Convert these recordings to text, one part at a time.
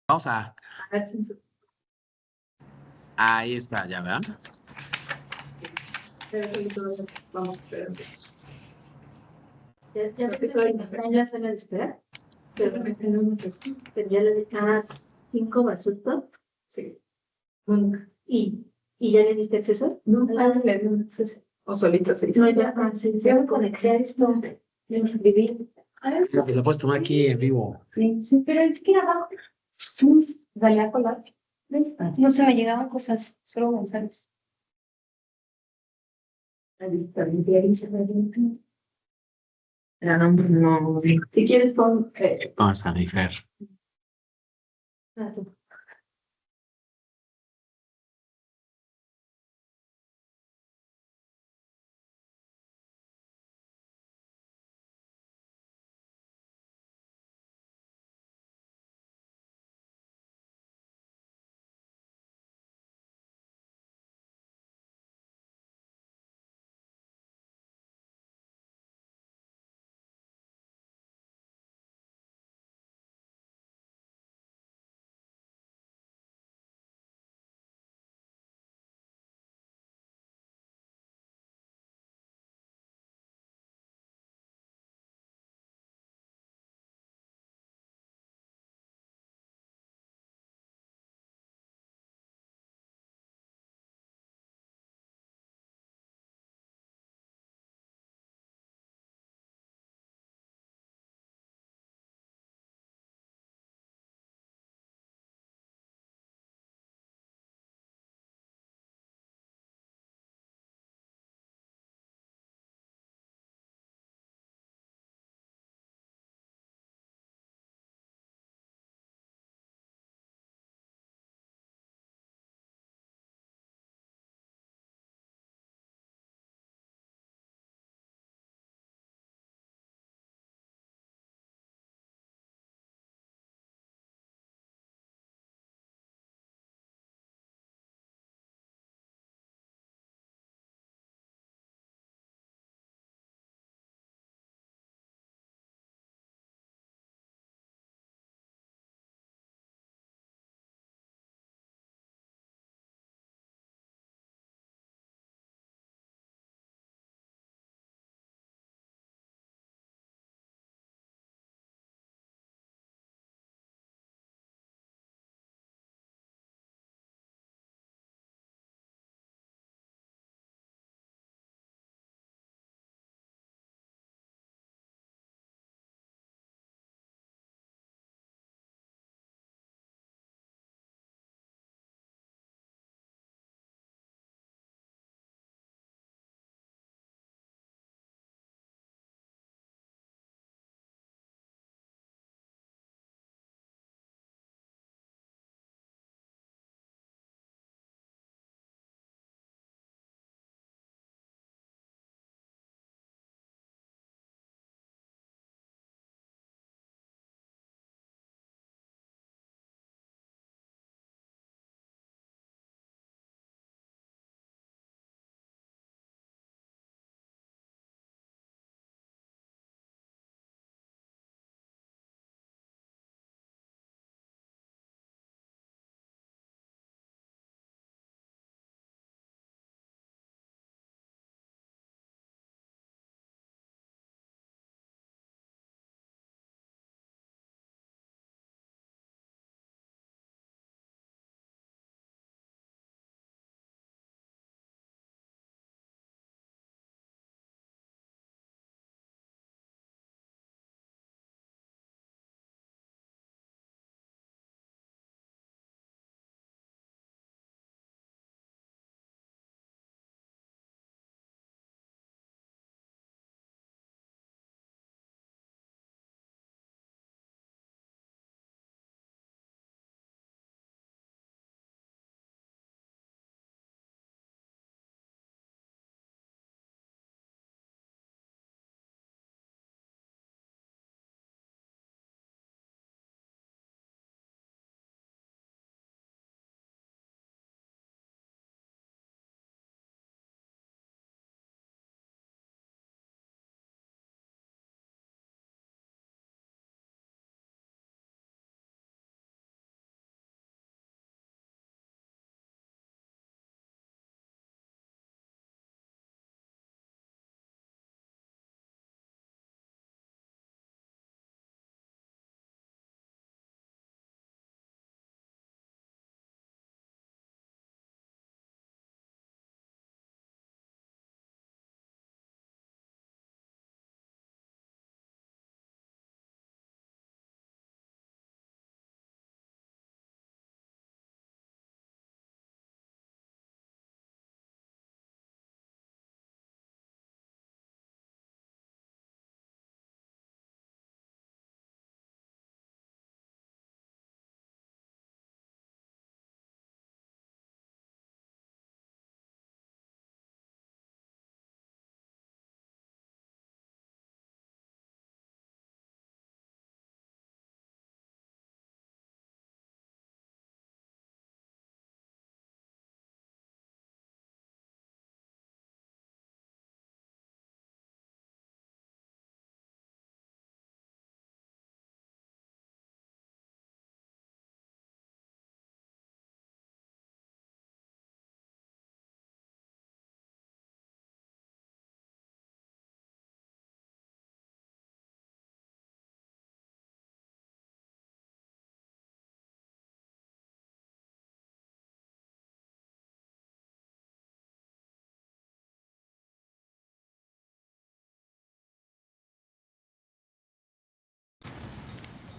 Vamos a... Ahí está, ya, ¿verdad? Vamos, espérate. Ya se empezó en la sala de espera. Pero me están dando ya le dije a 5 basutos. Sí. Nunca. ¿Y ya le diste acceso? No, le di un acceso. O solito se hizo. No, ya, ya me conecté a esto. Le escribí. Lo que lo puedes tomar aquí en vivo. Sí, sí, pero es que era abajo. Sí, dale a colar. No se me llegaban cosas, solo mensajes. Ahí está, no. Si quieres pon. Vamos a ver.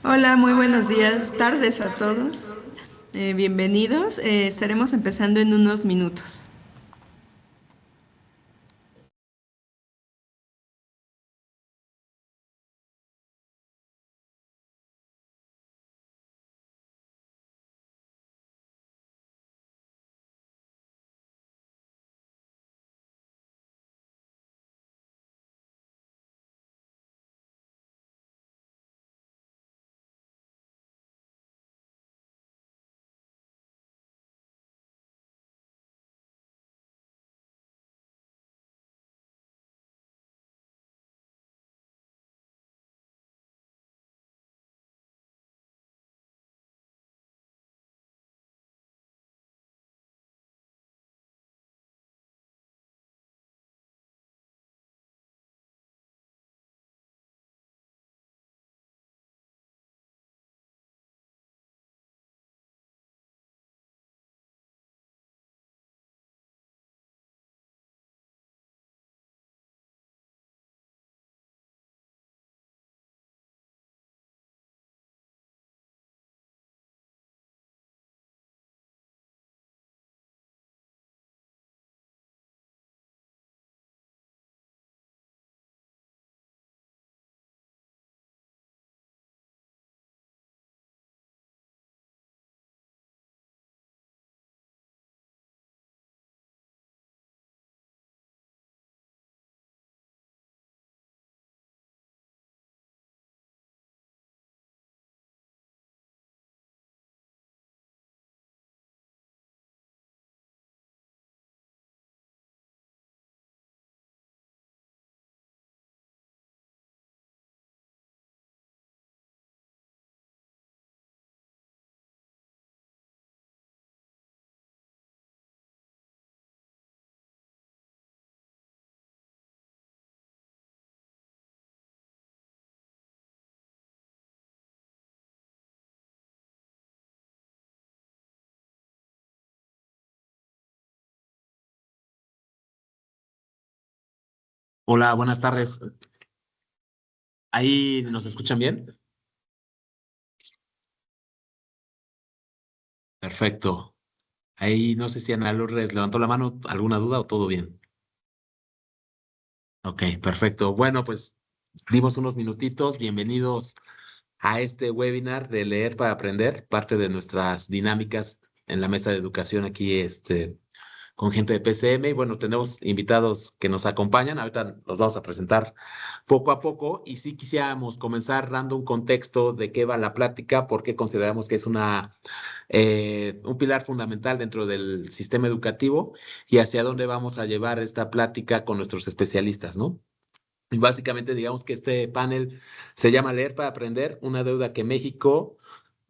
Hola, muy buenos días, tardes a todos. Bienvenidos. Estaremos empezando en unos minutos. Hola, buenas tardes. ¿Ahí nos escuchan bien? Perfecto. Ahí no sé si Ana Lourdes levantó la mano, ¿alguna duda o todo bien? Ok, perfecto. Bueno, pues dimos unos minutitos. Bienvenidos a este webinar de Leer para Aprender, parte de nuestras dinámicas en la mesa de educación aquí, con gente de PCM. Y bueno, tenemos invitados que nos acompañan. Ahorita los vamos a presentar poco a poco. Y sí quisiéramos comenzar dando un contexto de qué va la plática, porque consideramos que es un pilar fundamental dentro del sistema educativo y hacia dónde vamos a llevar esta plática con nuestros especialistas, ¿no? Y básicamente, digamos que este panel se llama Leer para Aprender, una deuda que México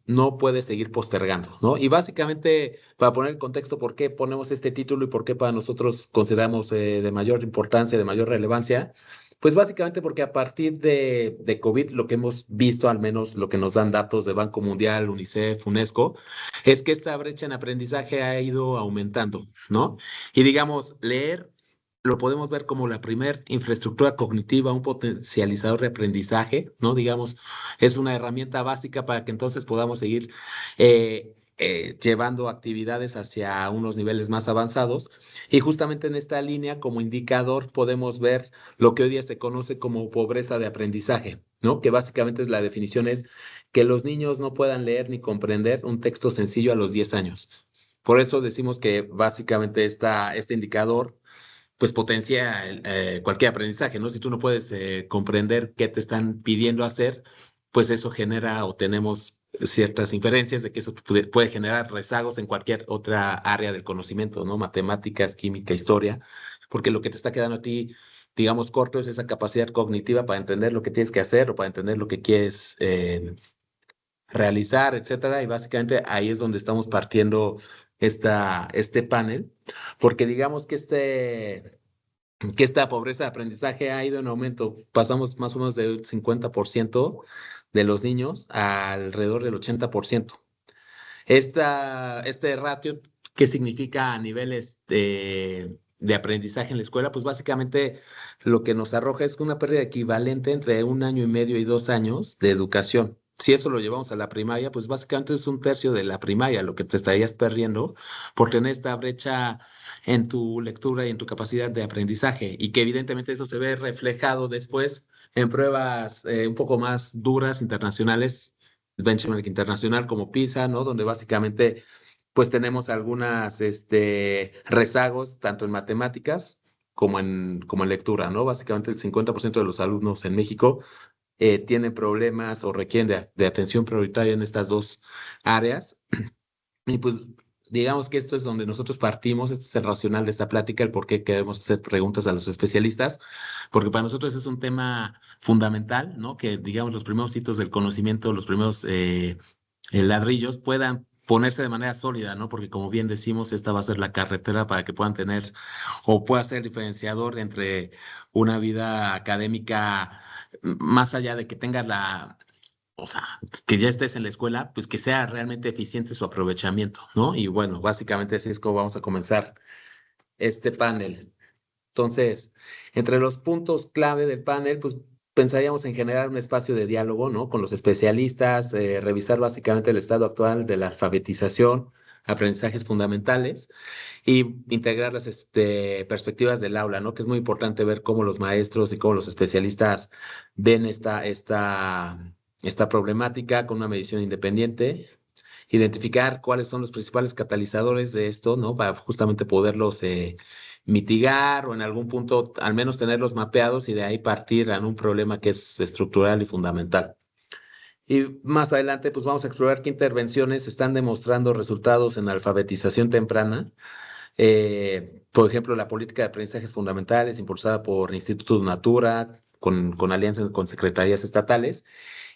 no puede seguir postergando, ¿no? Y básicamente, para poner el contexto, por qué ponemos este título y por qué para nosotros consideramos de mayor importancia, de mayor relevancia, pues básicamente porque a partir de COVID, lo que hemos visto, al menos lo que nos dan datos de Banco Mundial, UNICEF, UNESCO, es que esta brecha en aprendizaje ha ido aumentando, ¿no? Y digamos, leer lo podemos ver como la primer infraestructura cognitiva, un potencializador de aprendizaje, ¿no? Digamos, es una herramienta básica para que entonces podamos seguir llevando actividades hacia unos niveles más avanzados. Y justamente en esta línea, como indicador, podemos ver lo que hoy día se conoce como pobreza de aprendizaje, ¿no? Que básicamente es la definición es que los niños no puedan leer ni comprender un texto sencillo a los 10 años. Por eso decimos que básicamente este indicador pues potencia cualquier aprendizaje, ¿no? Si tú no puedes comprender qué te están pidiendo hacer, pues eso genera o tenemos ciertas inferencias de que eso puede generar rezagos en cualquier otra área del conocimiento, ¿no? Matemáticas, química, historia, porque lo que te está quedando a ti, digamos, corto es esa capacidad cognitiva para entender lo que tienes que hacer o para entender lo que quieres realizar, etcétera. Y básicamente ahí es donde estamos partiendo este panel, porque digamos que esta pobreza de aprendizaje ha ido en aumento. Pasamos más o menos del 50% de los niños a alrededor del 80%. Este ratio, ¿qué significa a niveles de aprendizaje en la escuela? Pues básicamente lo que nos arroja es una pérdida equivalente entre 1 año y medio y 2 años de educación, si eso lo llevamos a la primaria, pues básicamente es un tercio de la primaria lo que te estarías perdiendo por tener esta brecha en tu lectura y en tu capacidad de aprendizaje, y que evidentemente eso se ve reflejado después en pruebas un poco más duras internacionales, benchmark internacional como PISA, ¿no? Donde básicamente pues tenemos algunas rezagos tanto en matemáticas como en lectura, ¿no? Básicamente el 50% de los alumnos en México tienen problemas o requieren de atención prioritaria en estas dos áreas. Y pues digamos que esto es donde nosotros partimos, este es el racional de esta plática, el por qué queremos hacer preguntas a los especialistas, porque para nosotros es un tema fundamental, ¿no? Que digamos los primeros hitos del conocimiento, los primeros ladrillos puedan ponerse de manera sólida, ¿no? Porque como bien decimos, esta va a ser la carretera para que puedan tener o pueda ser diferenciador entre una vida académica, más allá de que tengas o sea, que ya estés en la escuela, pues que sea realmente eficiente su aprovechamiento, ¿no? Y bueno, básicamente así es como vamos a comenzar este panel. Entonces, entre los puntos clave del panel, pues pensaríamos en generar un espacio de diálogo, ¿no? Con los especialistas, revisar básicamente el estado actual de la alfabetización, aprendizajes fundamentales y integrar las perspectivas del aula, ¿no? Que es muy importante ver cómo los maestros y cómo los especialistas ven esta problemática con una medición independiente, identificar cuáles son los principales catalizadores de esto, ¿no? Para justamente poderlos mitigar o en algún punto al menos tenerlos mapeados y de ahí partir a un problema que es estructural y fundamental. Y más adelante, pues vamos a explorar qué intervenciones están demostrando resultados en alfabetización temprana. Por ejemplo, la política de aprendizajes fundamentales impulsada por Instituto Natura, con alianzas con secretarías estatales,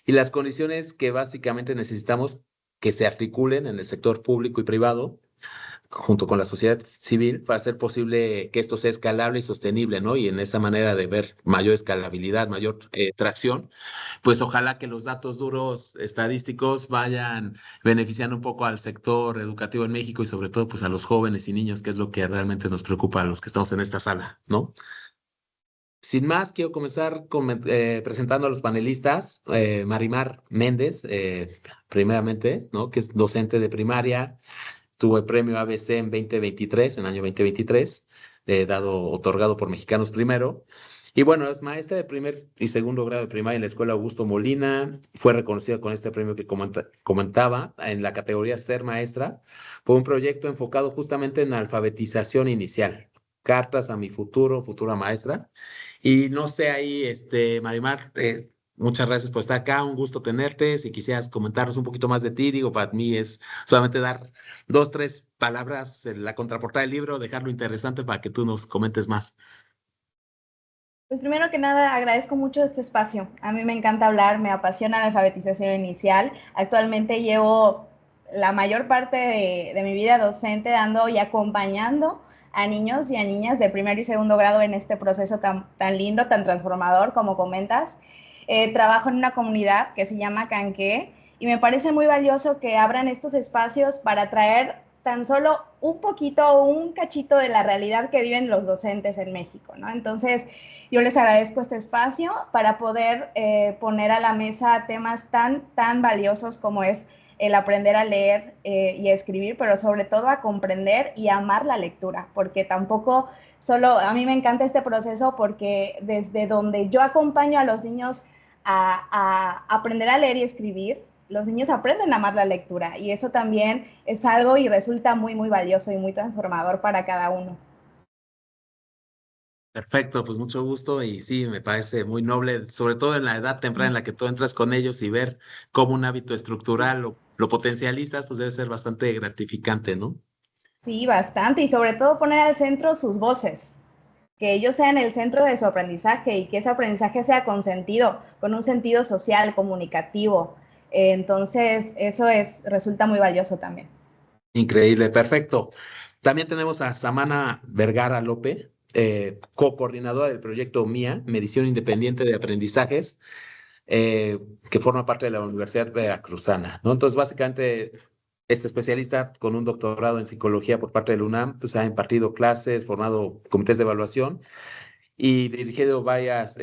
y las condiciones que básicamente necesitamos que se articulen en el sector público y privado, junto con la sociedad civil, para hacer posible que esto sea escalable y sostenible, ¿no? Y en esa manera de ver mayor escalabilidad, mayor tracción, pues ojalá que los datos duros estadísticos vayan beneficiando un poco al sector educativo en México y sobre todo pues a los jóvenes y niños, que es lo que realmente nos preocupa a los que estamos en esta sala, ¿no? Sin más, quiero comenzar presentando a los panelistas. Marimar Méndez, primeramente, ¿no? Que es docente de primaria, tuvo el premio ABC en 2023, en el año 2023, otorgado por Mexicanos Primero. Y bueno, es maestra de primer y segundo grado de primaria en la Escuela Augusto Molina. Fue reconocida con este premio que comentaba en la categoría Ser Maestra por un proyecto enfocado justamente en alfabetización inicial. Cartas a mi futura maestra. Y no sé ahí, Marimar, muchas gracias por estar acá, un gusto tenerte. Si quisieras comentarnos un poquito más de ti, digo, para mí es solamente dar dos, tres palabras en la contraportada del libro, dejarlo interesante para que tú nos comentes más. Pues primero que nada agradezco mucho este espacio. A mí me encanta hablar, me apasiona la alfabetización inicial. Actualmente llevo la mayor parte de mi vida docente dando y acompañando a niños y a niñas de primer y segundo grado en este proceso tan lindo, tan transformador como comentas. Trabajo en una comunidad que se llama Canqué y me parece muy valioso que abran estos espacios para traer tan solo un poquito o un cachito de la realidad que viven los docentes en México, ¿no? Entonces, yo les agradezco este espacio para poder poner a la mesa temas tan valiosos como es el aprender a leer y a escribir, pero sobre todo a comprender y amar la lectura, porque tampoco solo, a mí me encanta este proceso porque desde donde yo acompaño a los niños a aprender a leer y escribir, los niños aprenden a amar la lectura y eso también es algo y resulta muy valioso y muy transformador para cada uno. Perfecto, pues mucho gusto y sí, me parece muy noble, sobre todo en la edad temprana en la que tú entras con ellos y ver cómo un hábito estructural lo potencializas, pues debe ser bastante gratificante, ¿no? Sí, bastante, y sobre todo poner al centro sus voces, que ellos sean el centro de su aprendizaje y que ese aprendizaje sea consentido, con un sentido social, comunicativo. Entonces, resulta muy valioso también. Increíble, perfecto. También tenemos a Samana Vergara López, co-coordinadora del proyecto MIA, Medición Independiente de Aprendizajes, que forma parte de la Universidad Veracruzana, ¿no? Entonces, básicamente, este especialista con un doctorado en psicología por parte del UNAM, pues ha impartido clases, formado comités de evaluación y dirigido varias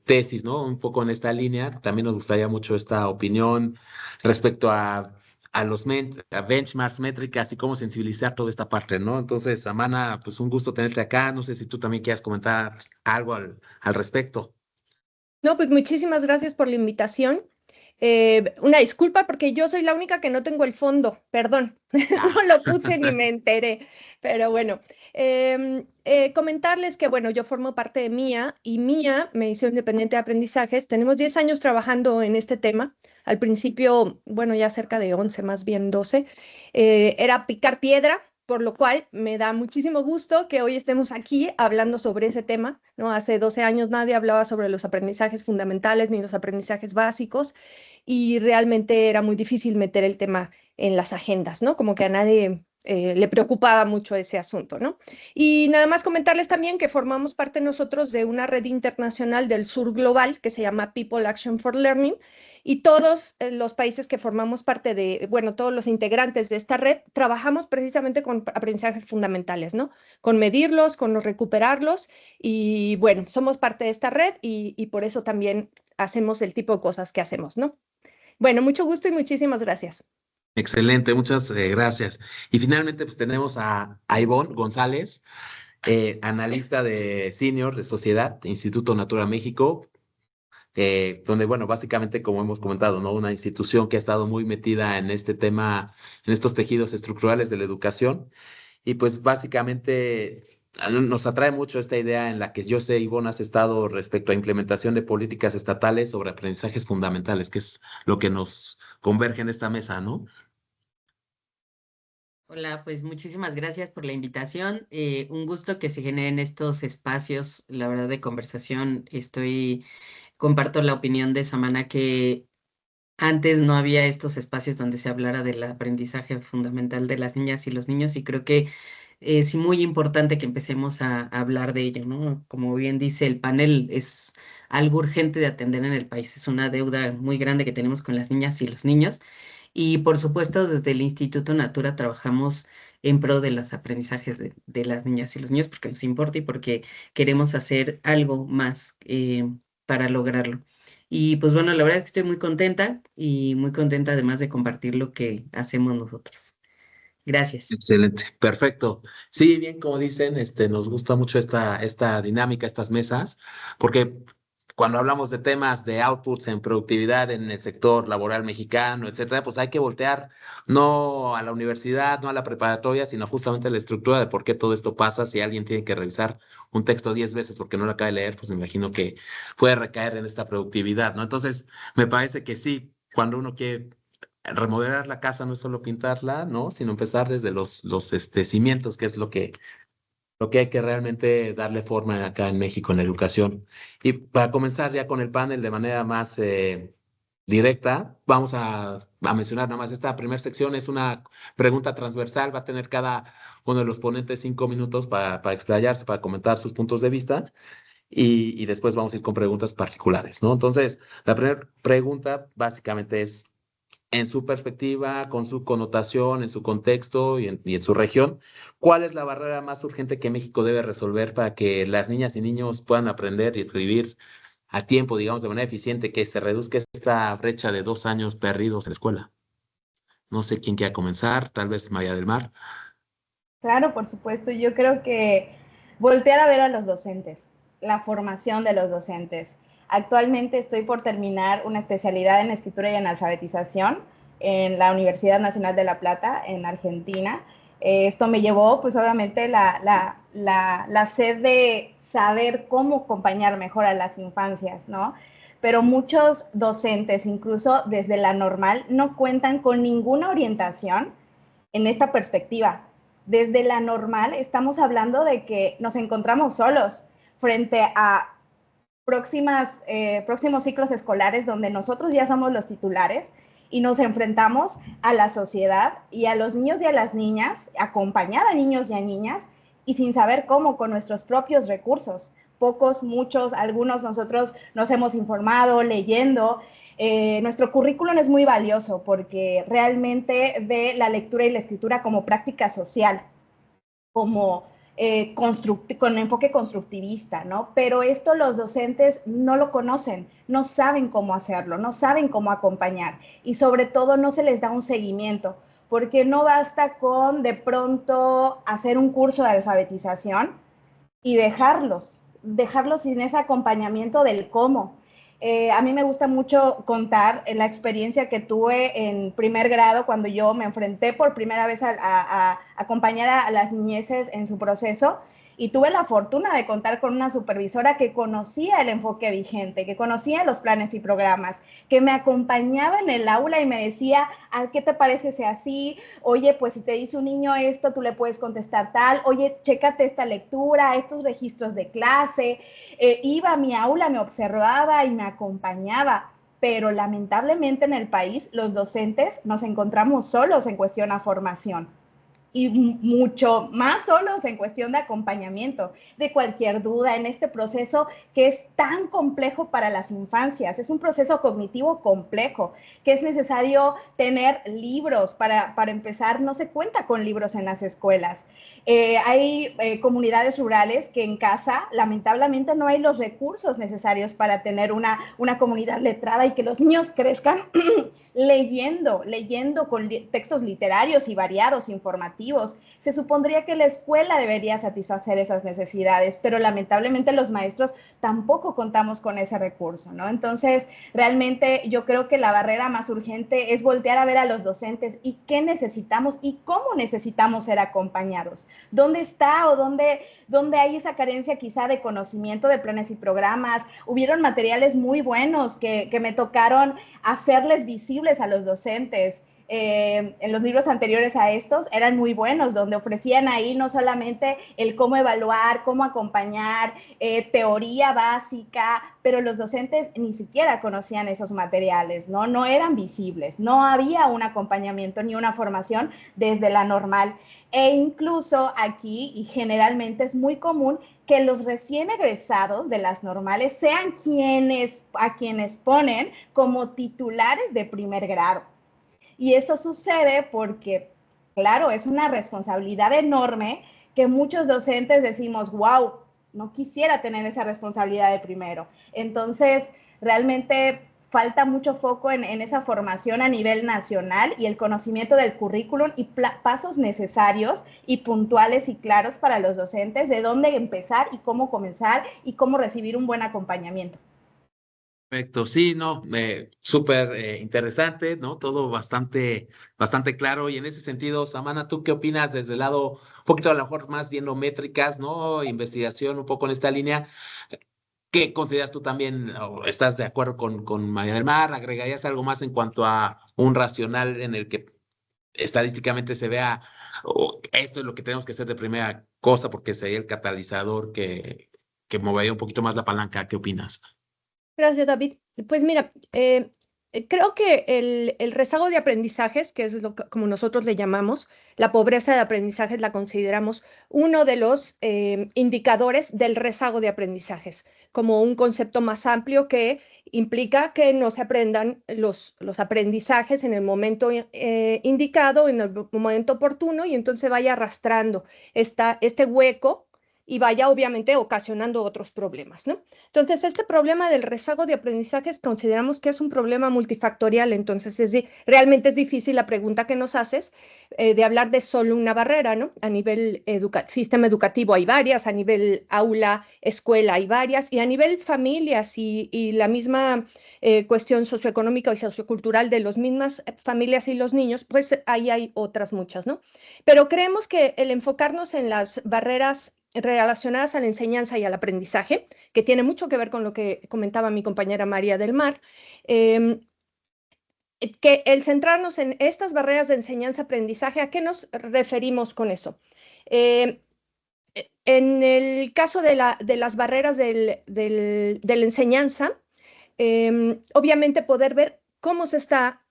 tesis, ¿no? Un poco en esta línea. También nos gustaría mucho esta opinión respecto a a benchmarks, métricas y cómo sensibilizar toda esta parte, ¿no? Entonces, Amana, pues un gusto tenerte acá. No sé si tú también quieras comentar algo al respecto. No, pues muchísimas gracias por la invitación. Una disculpa porque yo soy la única que no tengo el fondo, perdón, Ah, no lo puse ni me enteré, pero bueno, comentarles que bueno, yo formo parte de MIA y MIA, Medición Independiente de Aprendizajes, tenemos 10 años trabajando en este tema. Al principio, bueno, ya cerca de 11, más bien 12, era picar piedra, por lo cual me da muchísimo gusto que hoy estemos aquí hablando sobre ese tema, ¿no? Hace 12 años nadie hablaba sobre los aprendizajes fundamentales ni los aprendizajes básicos y realmente era muy difícil meter el tema en las agendas, ¿no? Como que a nadie le preocupaba mucho ese asunto, ¿no? Y nada más comentarles también que formamos parte nosotros de una red internacional del sur global que se llama People Action for Learning y todos los países que formamos parte de, bueno, todos los integrantes de esta red, trabajamos precisamente con aprendizajes fundamentales, ¿no? Con medirlos, con recuperarlos y bueno, somos parte de esta red y por eso también hacemos el tipo de cosas que hacemos, ¿no? Bueno, mucho gusto y muchísimas gracias. excelente, muchas gracias. Y finalmente, pues tenemos a Ivonne González, analista de senior de Sociedad, Instituto Natura México, donde, bueno, básicamente, como hemos comentado, ¿no? Una institución que ha estado muy metida en este tema, en estos tejidos estructurales de la educación. Y pues básicamente nos atrae mucho esta idea en la que yo sé, Ivonne, has estado respecto a implementación de políticas estatales sobre aprendizajes fundamentales, que es lo que nos converge en esta mesa, ¿no? Hola, pues muchísimas gracias por la invitación. Un gusto que se generen estos espacios, la verdad, de conversación. Comparto la opinión de Samana que antes no había estos espacios donde se hablara del aprendizaje fundamental de las niñas y los niños y creo que es muy importante que empecemos a hablar de ello, ¿no? Como bien dice el panel, es algo urgente de atender en el país. Es una deuda muy grande que tenemos con las niñas y los niños. Y por supuesto, desde el Instituto Natura trabajamos en pro de los aprendizajes de las niñas y los niños porque nos importa y porque queremos hacer algo más para lograrlo. Y pues bueno, la verdad es que estoy muy contenta y muy contenta además de compartir lo que hacemos nosotros. Gracias. Excelente, perfecto. Sí, bien, como dicen, nos gusta mucho esta dinámica, estas mesas, porque cuando hablamos de temas de outputs en productividad en el sector laboral mexicano, etcétera, pues hay que voltear no a la universidad, no a la preparatoria, sino justamente a la estructura de por qué todo esto pasa. Si alguien tiene que revisar un texto 10 veces porque no lo acaba de leer, pues me imagino que puede recaer en esta productividad, ¿no? Entonces, me parece que sí, cuando uno quiere remodelar la casa no es solo pintarla, ¿no? Sino empezar desde los cimientos, que es lo que hay que realmente darle forma acá en México en la educación. Y para comenzar ya con el panel de manera más directa, vamos a mencionar nada más esta primera sección, es una pregunta transversal, va a tener cada uno de los ponentes 5 minutos para explayarse, para comentar sus puntos de vista. Y después vamos a ir con preguntas particulares, ¿no? Entonces, la primera pregunta básicamente es, en su perspectiva, con su connotación, en su contexto y en su región, ¿cuál es la barrera más urgente que México debe resolver para que las niñas y niños puedan aprender y escribir a tiempo, digamos, de manera eficiente, que se reduzca esta brecha de 2 años perdidos en la escuela? No sé quién quiera comenzar, tal vez María del Mar. Claro, por supuesto. Yo creo que voltear a ver a los docentes, la formación de los docentes. Actualmente estoy por terminar una especialidad en escritura y en alfabetización en la Universidad Nacional de La Plata, en Argentina. Esto me llevó, pues obviamente, la sed de saber cómo acompañar mejor a las infancias, ¿no? Pero muchos docentes, incluso desde la normal, no cuentan con ninguna orientación en esta perspectiva. Desde la normal estamos hablando de que nos encontramos solos frente a próximos ciclos escolares donde nosotros ya somos los titulares y nos enfrentamos a la sociedad y a los niños y a las niñas, acompañar a niños y a niñas y sin saber cómo, con nuestros propios recursos. Pocos, muchos, algunos nosotros nos hemos informado, leyendo. Nuestro currículum es muy valioso porque realmente ve la lectura y la escritura como práctica social, como con enfoque constructivista, ¿no? Pero esto los docentes no lo conocen, no saben cómo hacerlo, no saben cómo acompañar y sobre todo no se les da un seguimiento, porque no basta con de pronto hacer un curso de alfabetización y dejarlos sin ese acompañamiento del cómo. A mí me gusta mucho contar la experiencia que tuve en primer grado cuando yo me enfrenté por primera vez a acompañar a las niñeces en su proceso y tuve la fortuna de contar con una supervisora que conocía el enfoque vigente, que conocía los planes y programas, que me acompañaba en el aula y me decía, ¿qué te parece si así? Oye, pues si te dice un niño esto, tú le puedes contestar tal, oye, chécate esta lectura, estos registros de clase. Iba a mi aula, me observaba y me acompañaba, pero lamentablemente en el país los docentes nos encontramos solos en cuestión a formación y mucho más solos en cuestión de acompañamiento, de cualquier duda en este proceso que es tan complejo para las infancias. Es un proceso cognitivo complejo, que es necesario tener libros. Para empezar, no se cuenta con libros en las escuelas. Hay comunidades rurales que en casa, lamentablemente, no hay los recursos necesarios para tener una comunidad letrada y que los niños crezcan leyendo con textos literarios y variados, informativos. Se supondría que la escuela debería satisfacer esas necesidades, pero lamentablemente los maestros tampoco contamos con ese recurso, ¿no? Entonces, realmente yo creo que la barrera más urgente es voltear a ver a los docentes y qué necesitamos y cómo necesitamos ser acompañados. ¿Dónde está o dónde hay esa carencia quizá de conocimiento de planes y programas? Hubieron materiales muy buenos que me tocaron hacerles visibles a los docentes. En los libros anteriores a estos eran muy buenos, donde ofrecían ahí no solamente el cómo evaluar, cómo acompañar, teoría básica, pero los docentes ni siquiera conocían esos materiales, ¿no? No eran visibles, no había un acompañamiento ni una formación desde la normal. E incluso aquí, y generalmente es muy común, que los recién egresados de las normales sean a quienes ponen como titulares de primer grado. Y eso sucede porque, claro, es una responsabilidad enorme que muchos docentes decimos, wow, no quisiera tener esa responsabilidad de primero. Entonces, realmente falta mucho foco en esa formación a nivel nacional y el conocimiento del currículum y pasos necesarios y puntuales y claros para los docentes de dónde empezar y cómo comenzar y cómo recibir un buen acompañamiento. Perfecto, sí, no, súper interesante, ¿no? Todo bastante, bastante claro. Y en ese sentido, Samana, ¿tú qué opinas desde el lado, un poquito a lo mejor más viendo métricas, ¿no? Investigación un poco en esta línea. ¿Qué consideras tú también, o estás de acuerdo con María del Mar? ¿Agregarías algo más en cuanto a un racional en el que estadísticamente se vea, esto es lo que tenemos que hacer de primera cosa porque sería el catalizador que movería un poquito más la palanca? ¿Qué opinas? Gracias, David. Pues mira, creo que el rezago de aprendizajes, que es como nosotros le llamamos, la pobreza de aprendizajes la consideramos uno de los indicadores del rezago de aprendizajes, como un concepto más amplio que implica que no se aprendan los aprendizajes en el momento indicado, en el momento oportuno, y entonces vaya arrastrando este hueco y vaya obviamente ocasionando otros problemas, ¿no? Entonces, este problema del rezago de aprendizajes consideramos que es un problema multifactorial, entonces realmente es difícil la pregunta que nos haces de hablar de solo una barrera, ¿no? A nivel sistema educativo hay varias, a nivel aula, escuela hay varias, y a nivel familias y la misma cuestión socioeconómica y sociocultural de las mismas familias y los niños, pues ahí hay otras muchas, ¿no? Pero creemos que el enfocarnos en las barreras relacionadas a la enseñanza y al aprendizaje, que tiene mucho que ver con lo que comentaba mi compañera María del Mar, que el centrarnos en estas barreras de enseñanza-aprendizaje, ¿a qué nos referimos con eso? En el caso de las barreras de la enseñanza, obviamente poder ver cómo se está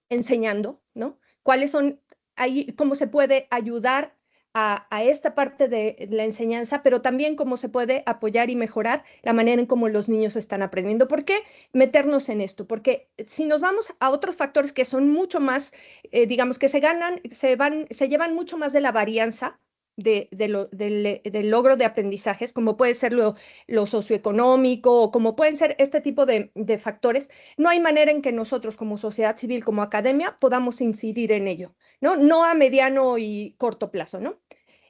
enseñando, ¿no? Cuáles son, ahí, cómo se puede ayudar a esta parte de la enseñanza, pero también cómo se puede apoyar y mejorar la manera en cómo los niños están aprendiendo. ¿Por qué meternos en esto? Porque si nos vamos a otros factores que son mucho más, digamos, que se llevan mucho más de la varianza, del logro de aprendizajes, como puede ser lo socioeconómico, o como pueden ser este tipo de factores, no hay manera en que nosotros como sociedad civil, como academia, podamos incidir en ello, ¿no? No a mediano y corto plazo, ¿no?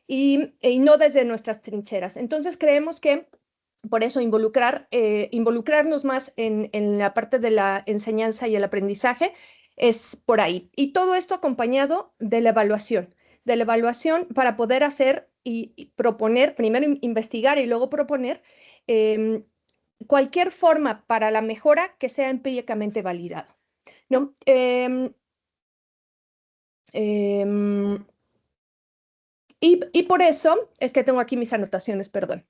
Y no desde nuestras trincheras. Entonces creemos que por eso involucrarnos más en la parte de la enseñanza y el aprendizaje es por ahí. Y todo esto acompañado de la evaluación para poder hacer y proponer, primero investigar y luego proponer cualquier forma para la mejora que sea empíricamente validado, ¿no? Y por eso es que tengo aquí mis anotaciones, perdón.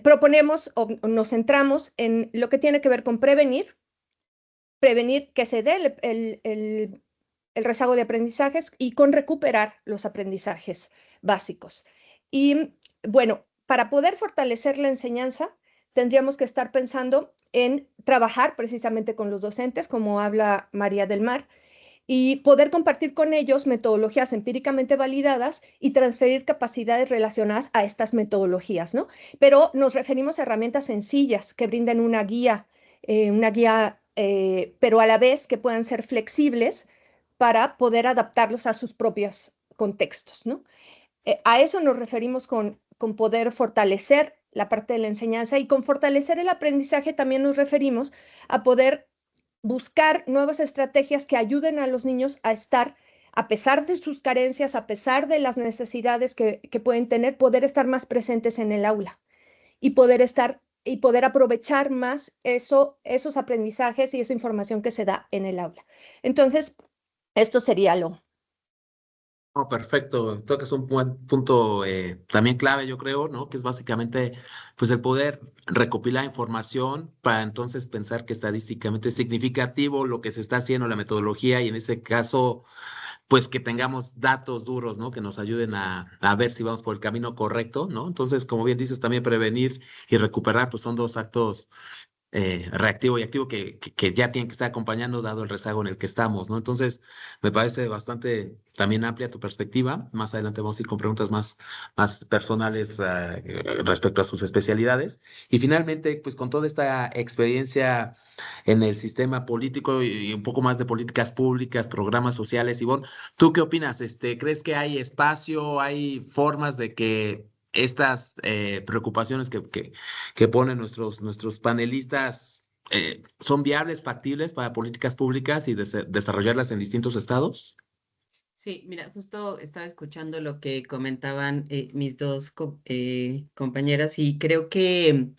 Proponemos o nos centramos en lo que tiene que ver con prevenir que se dé el rezago de aprendizajes y con recuperar los aprendizajes básicos. Y bueno, para poder fortalecer la enseñanza, tendríamos que estar pensando en trabajar precisamente con los docentes, como habla María del Mar, y poder compartir con ellos metodologías empíricamente validadas y transferir capacidades relacionadas a estas metodologías, ¿no? Pero nos referimos a herramientas sencillas que brinden una guía, pero a la vez que puedan ser flexibles para poder adaptarlos a sus propios contextos, ¿no? A eso nos referimos con poder fortalecer la parte de la enseñanza, y con fortalecer el aprendizaje también nos referimos a poder buscar nuevas estrategias que ayuden a los niños a estar, a pesar de sus carencias, a pesar de las necesidades que pueden tener, poder estar más presentes en el aula y poder aprovechar más esos aprendizajes y esa información que se da en el aula. Entonces, esto sería lo. Oh, perfecto. Tocas un buen punto también clave, yo creo, ¿no? Que es básicamente, pues, el poder recopilar información para entonces pensar que estadísticamente es significativo lo que se está haciendo, la metodología, y en ese caso, pues, que tengamos datos duros, ¿no? Que nos ayuden a ver si vamos por el camino correcto, ¿no? Entonces, como bien dices, también prevenir y recuperar, pues, son dos actos reactivo y activo que ya tienen que estar acompañando dado el rezago en el que estamos, ¿no? Entonces, me parece bastante también amplia tu perspectiva. Más adelante vamos a ir con preguntas más personales respecto a sus especialidades. Y finalmente, pues con toda esta experiencia en el sistema político y un poco más de políticas públicas, programas sociales, Ivonne, ¿tú qué opinas? ¿Crees que hay espacio, hay formas de que estas preocupaciones que ponen nuestros panelistas son viables, factibles para políticas públicas y desarrollarlas en distintos estados? Sí, mira, justo estaba escuchando lo que comentaban mis dos compañeras y creo que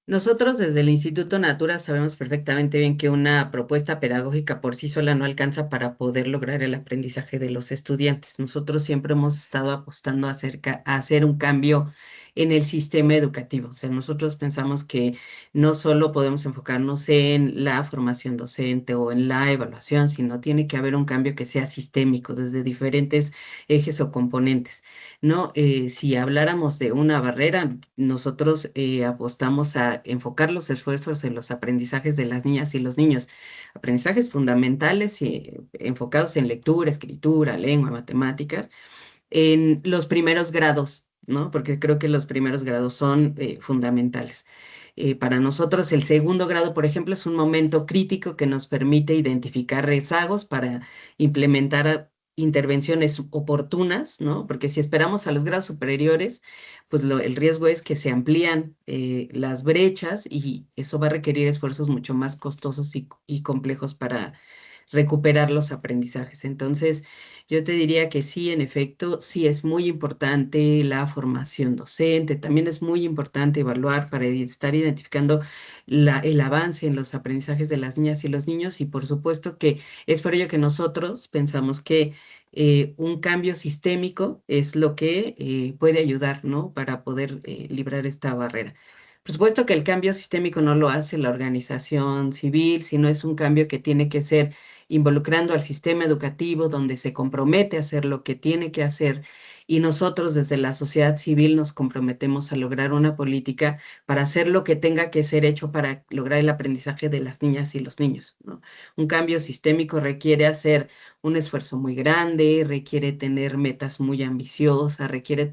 nosotros desde el Instituto Natura sabemos perfectamente bien que una propuesta pedagógica por sí sola no alcanza para poder lograr el aprendizaje de los estudiantes. Nosotros siempre hemos estado apostando a hacer un cambio en el sistema educativo. O sea, nosotros pensamos que no solo podemos enfocarnos en la formación docente o en la evaluación, sino tiene que haber un cambio que sea sistémico desde diferentes ejes o componentes. ¿No? Si habláramos de una barrera, nosotros apostamos a enfocar los esfuerzos en los aprendizajes de las niñas y los niños, aprendizajes fundamentales y enfocados en lectura, escritura, lengua, matemáticas, en los primeros grados, ¿no? Porque creo que los primeros grados son fundamentales. Para nosotros el segundo grado, por ejemplo, es un momento crítico que nos permite identificar rezagos para implementar intervenciones oportunas, ¿no? Porque si esperamos a los grados superiores, pues el riesgo es que se amplían las brechas y eso va a requerir esfuerzos mucho más costosos y complejos para recuperar los aprendizajes. Entonces, yo te diría que sí, en efecto, sí es muy importante la formación docente, también es muy importante evaluar para estar identificando el avance en los aprendizajes de las niñas y los niños y por supuesto que es por ello que nosotros pensamos que un cambio sistémico es lo que puede ayudar, ¿no? Para poder librar esta barrera. Por supuesto que el cambio sistémico no lo hace la organización civil, sino es un cambio que tiene que ser involucrando al sistema educativo, donde se compromete a hacer lo que tiene que hacer, y nosotros desde la sociedad civil nos comprometemos a lograr una política para hacer lo que tenga que ser hecho para lograr el aprendizaje de las niñas y los niños, ¿no? Un cambio sistémico requiere hacer un esfuerzo muy grande, requiere tener metas muy ambiciosas, requiere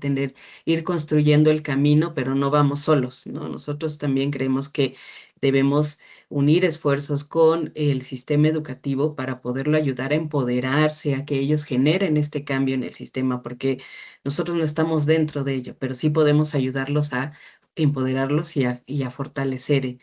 ir construyendo el camino, pero no vamos solos, ¿no? Nosotros también creemos que debemos unir esfuerzos con el sistema educativo para poderlo ayudar a empoderarse, a que ellos generen este cambio en el sistema, porque nosotros no estamos dentro de ello, pero sí podemos ayudarlos a empoderarlos y a fortalecer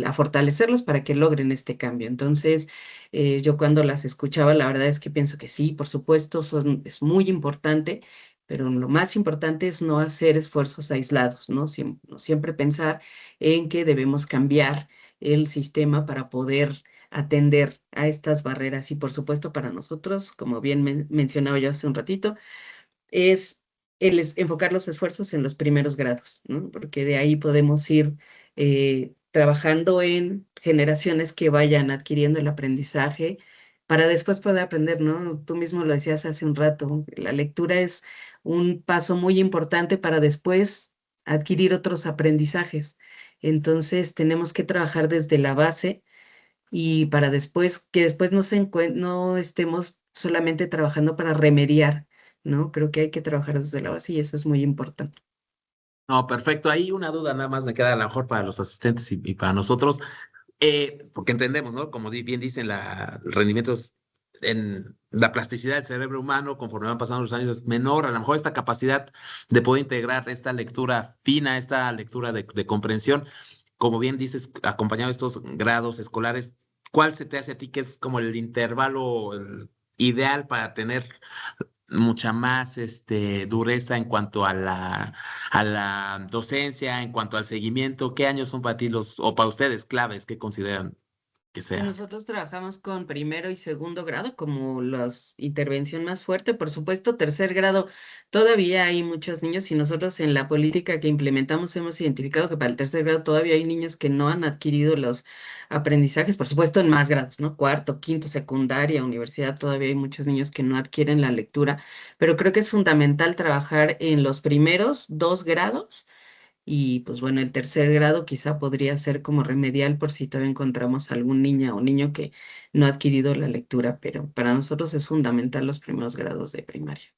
a fortalecerlos para que logren este cambio. Entonces, yo cuando las escuchaba, la verdad es que pienso que sí, por supuesto, es muy importante, pero lo más importante es no hacer esfuerzos aislados, ¿no? No siempre pensar en que debemos cambiar el sistema para poder atender a estas barreras. Y por supuesto, para nosotros, como bien mencionaba yo hace un ratito, es enfocar los esfuerzos en los primeros grados, ¿no? Porque de ahí podemos ir trabajando en generaciones que vayan adquiriendo el aprendizaje para después poder aprender, ¿no? Tú mismo lo decías hace un rato, la lectura es un paso muy importante para después adquirir otros aprendizajes. Entonces tenemos que trabajar desde la base y para después, que después no estemos solamente trabajando para remediar, ¿no? Creo que hay que trabajar desde la base y eso es muy importante. No, perfecto. Ahí una duda nada más me queda a lo mejor para los asistentes y para nosotros, porque entendemos, ¿no? Como bien dicen, rendimientos en la plasticidad del cerebro humano, conforme van pasando los años, es menor. A lo mejor esta capacidad de poder integrar esta lectura fina, esta lectura de comprensión, como bien dices, acompañado de estos grados escolares, ¿cuál se te hace a ti que es como el intervalo ideal para tener mucha más dureza en cuanto a la docencia, en cuanto al seguimiento? ¿Qué años son para ti o para ustedes claves que consideran que sea? Nosotros trabajamos con primero y segundo grado como la intervención más fuerte. Por supuesto, tercer grado todavía hay muchos niños y nosotros en la política que implementamos hemos identificado que para el tercer grado todavía hay niños que no han adquirido los aprendizajes, por supuesto en más grados, ¿no? Cuarto, quinto, secundaria, universidad, todavía hay muchos niños que no adquieren la lectura, pero creo que es fundamental trabajar en los primeros dos grados y pues bueno, el tercer grado quizá podría ser como remedial por si todavía encontramos algún niña o niño que no ha adquirido la lectura, pero para nosotros es fundamental los primeros grados de primaria.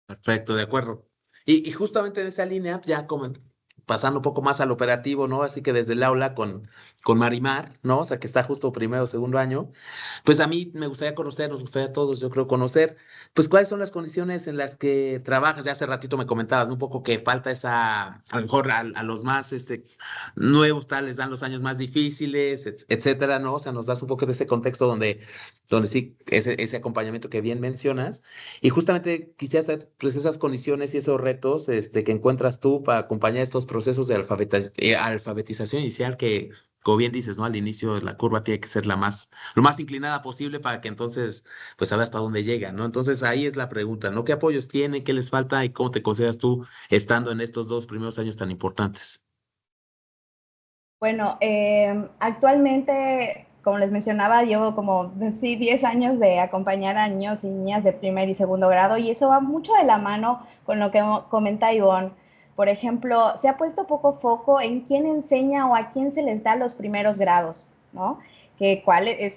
Perfecto, de acuerdo. Y justamente en esa línea, ya como pasando un poco más al operativo, ¿no? Así que desde el aula con Marimar, ¿no? O sea, que está justo primero o segundo año, pues a mí me gustaría conocer, nos gustaría a todos, yo creo, conocer, pues cuáles son las condiciones en las que trabajas. Ya hace ratito me comentabas, ¿no? Un poco que falta esa, a lo mejor a los más nuevos, tal, les dan los años más difíciles, etcétera, ¿no? O sea, nos das un poco de ese contexto donde sí, ese acompañamiento que bien mencionas. Y justamente quisiera saber, pues, esas condiciones y esos retos que encuentras tú para acompañar estos procesos de alfabetización inicial que, como bien dices, ¿no? Al inicio la curva tiene que ser lo más inclinada posible para que entonces, pues, saber hasta dónde llega, ¿no? Entonces ahí es la pregunta, ¿no? ¿Qué apoyos tienen? ¿Qué les falta? ¿Y cómo te consideras tú estando en estos dos primeros años tan importantes? Bueno, actualmente, como les mencionaba, llevo como sí, 10 años de acompañar a niños y niñas de primer y segundo grado y eso va mucho de la mano con lo que comenta Ivonne. Por ejemplo, se ha puesto poco foco en quién enseña o a quién se les da los primeros grados, ¿no? Que cuál es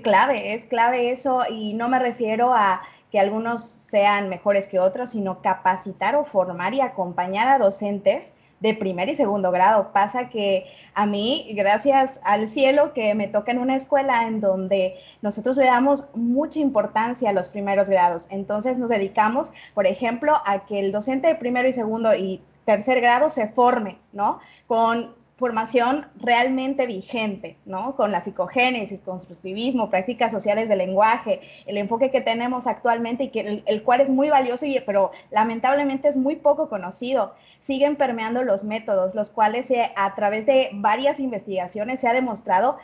clave eso y no me refiero a que algunos sean mejores que otros, sino capacitar o formar y acompañar a docentes de primer y segundo grado. Pasa que a mí, gracias al cielo, que me toca en una escuela en donde nosotros le damos mucha importancia a los primeros grados. Entonces nos dedicamos, por ejemplo, a que el docente de primero y segundo y tercer grado se forme, ¿no? Con formación realmente vigente, ¿no? Con la psicogénesis, constructivismo, prácticas sociales del lenguaje, el enfoque que tenemos actualmente y que el cual es muy valioso, pero lamentablemente es muy poco conocido. Siguen permeando los métodos, los cuales a través de varias investigaciones se ha demostrado.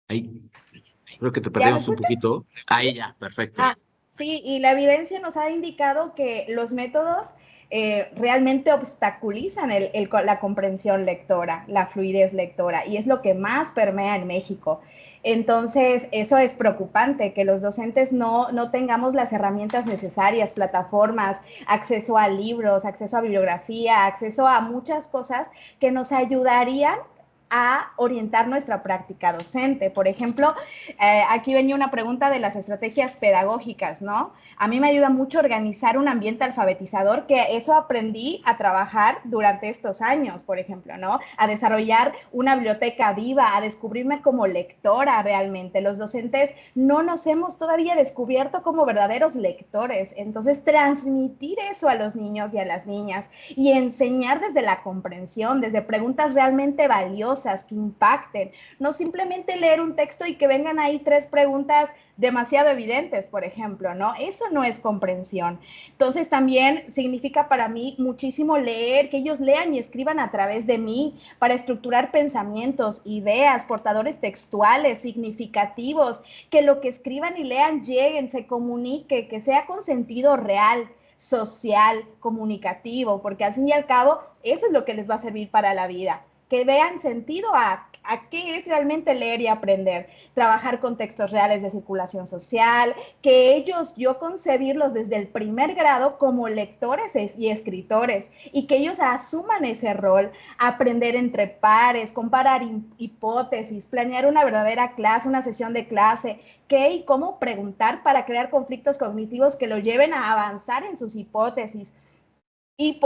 Ahí creo que te ¿Ya me perdemos un escuchan? poquito. Ahí ya, perfecto. Ah, sí, y la evidencia nos ha indicado que los métodos realmente obstaculizan la comprensión lectora, la fluidez lectora, y es lo que más permea en México. Entonces, eso es preocupante, que los docentes no tengamos las herramientas necesarias, plataformas, acceso a libros, acceso a bibliografía, acceso a muchas cosas que nos ayudarían a orientar nuestra práctica docente. Por ejemplo, aquí venía una pregunta de las estrategias pedagógicas, ¿no? A mí me ayuda mucho organizar un ambiente alfabetizador, que eso aprendí a trabajar durante estos años, por ejemplo, ¿no? A desarrollar una biblioteca viva, a descubrirme como lectora realmente. Los docentes no nos hemos todavía descubierto como verdaderos lectores. Entonces, transmitir eso a los niños y a las niñas y enseñar desde la comprensión, desde preguntas realmente valiosas, que impacten, no simplemente leer un texto y que vengan ahí 3 preguntas demasiado evidentes, por ejemplo, ¿no? Eso no es comprensión. Entonces también significa para mí muchísimo leer, que ellos lean y escriban a través de mí para estructurar pensamientos, ideas, portadores textuales, significativos, que lo que escriban y lean lleguen, se comunique, que sea con sentido real, social, comunicativo, porque al fin y al cabo eso es lo que les va a servir para la vida. Que vean sentido a qué es realmente leer y aprender, trabajar con textos reales de circulación social, que ellos, yo concebirlos desde el primer grado como lectores y escritores, y que ellos asuman ese rol, aprender entre pares, comparar hipótesis, planear una verdadera clase, una sesión de clase, qué y cómo preguntar para crear conflictos cognitivos que lo lleven a avanzar en sus hipótesis. Y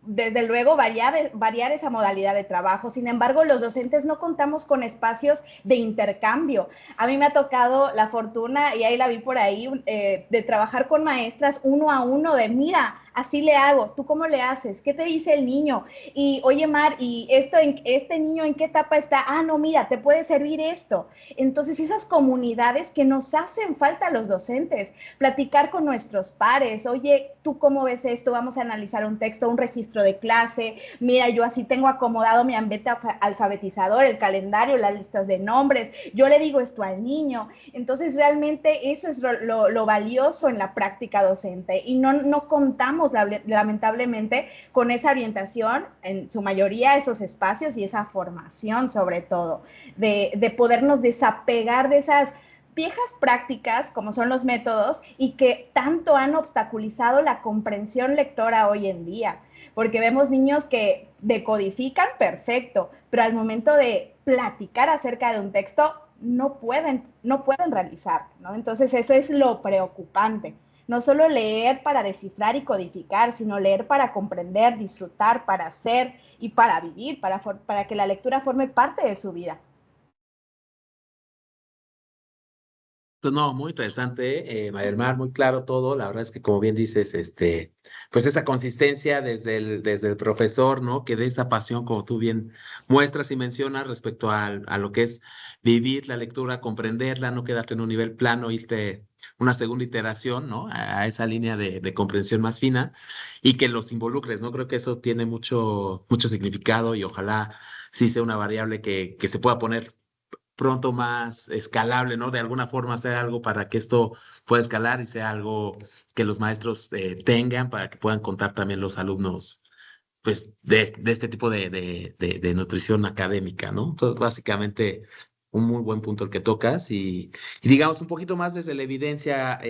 desde luego variar esa modalidad de trabajo. Sin embargo, los docentes no contamos con espacios de intercambio. A mí me ha tocado la fortuna, y ahí la vi por ahí, de trabajar con maestras 1 a 1, de mira, así le hago, ¿tú cómo le haces? ¿Qué te dice el niño? Y oye, Mar, ¿y este niño en qué etapa está? Ah, no, mira, te puede servir esto. Entonces, esas comunidades que nos hacen falta a los docentes, platicar con nuestros pares, oye, ¿tú cómo ves esto? Vamos a analizar un texto, un registro de clase, mira, yo así tengo acomodado mi ambiente alfabetizador, el calendario, las listas de nombres, yo le digo esto al niño. Entonces, realmente eso es lo valioso en la práctica docente, y no contamos lamentablemente con esa orientación, en su mayoría esos espacios y esa formación sobre todo, de podernos desapegar de esas viejas prácticas como son los métodos y que tanto han obstaculizado la comprensión lectora hoy en día, porque vemos niños que decodifican perfecto, pero al momento de platicar acerca de un texto no pueden realizar, ¿no? Entonces eso es lo preocupante. No solo leer para descifrar y codificar, sino leer para comprender, disfrutar, para hacer y para vivir, para que la lectura forme parte de su vida. Pues no, muy interesante, María del Mar, muy claro todo. La verdad es que, como bien dices, pues esa consistencia desde el profesor, ¿no? Que dé esa pasión, como tú bien muestras y mencionas, respecto a lo que es vivir la lectura, comprenderla, no quedarte en un nivel plano, irte una segunda iteración, ¿no? A esa línea de comprensión más fina, y que los involucres, ¿no? Creo que eso tiene mucho significado, y ojalá sí sea una variable que se pueda poner pronto más escalable, ¿no? De alguna forma hacer algo para que esto pueda escalar y sea algo que los maestros tengan, para que puedan contar también los alumnos, pues, de este tipo de nutrición académica, ¿no? Entonces, básicamente, un muy buen punto el que tocas, y digamos un poquito más desde la evidencia,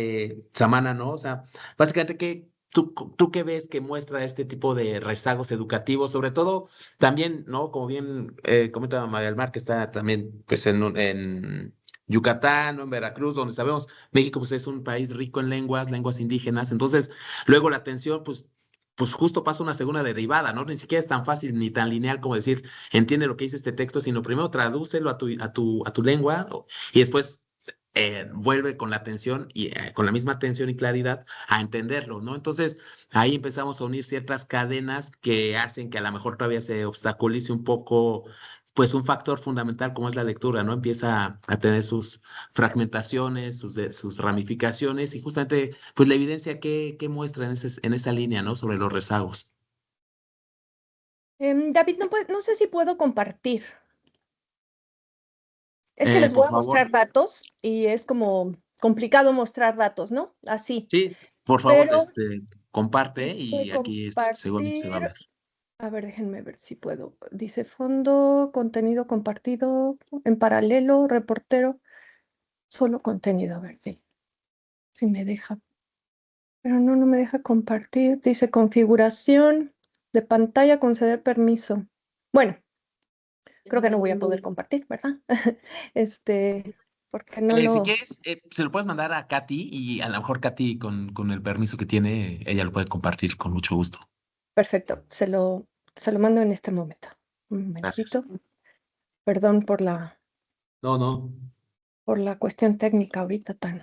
Samana, ¿no? O sea, básicamente, ¿tú qué ves que muestra este tipo de rezagos educativos? Sobre todo, también, ¿no? Como bien comenta María del Mar, que está también, pues, en Yucatán, ¿no? En Veracruz, donde sabemos, México, pues, es un país rico en lenguas indígenas. Entonces, luego la atención, pues justo pasa una segunda derivada, ¿no? Ni siquiera es tan fácil ni tan lineal como decir, entiende lo que dice este texto, sino primero tradúcelo a tu lengua, y después vuelve con la atención, y con la misma atención y claridad a entenderlo, ¿no? Entonces ahí empezamos a unir ciertas cadenas que hacen que a lo mejor todavía se obstaculice un poco, pues, un factor fundamental como es la lectura, ¿no? Empieza a tener sus fragmentaciones, sus ramificaciones, y justamente, pues, la evidencia que muestra en esa línea, ¿no? Sobre los rezagos. David, no sé si puedo compartir. Es que les Por voy a favor. mostrar datos y es como complicado mostrar datos, ¿no? Así. Sí, por favor, Pero comparte Dice y aquí seguramente se va a ver. compartir. A ver, déjenme ver si puedo. Dice fondo, contenido compartido, en paralelo, reportero, solo contenido. A ver si me deja. Pero no me deja compartir. Dice configuración de pantalla, conceder permiso. Bueno, creo que no voy a poder compartir, ¿verdad? Porque no Si lo... quieres, se lo puedes mandar a Katy y a lo mejor Katy con el permiso que tiene, ella lo puede compartir con mucho gusto. Perfecto, se lo mando en este momento. Un Gracias. momentito. Perdón No, no. por la cuestión técnica ahorita tan...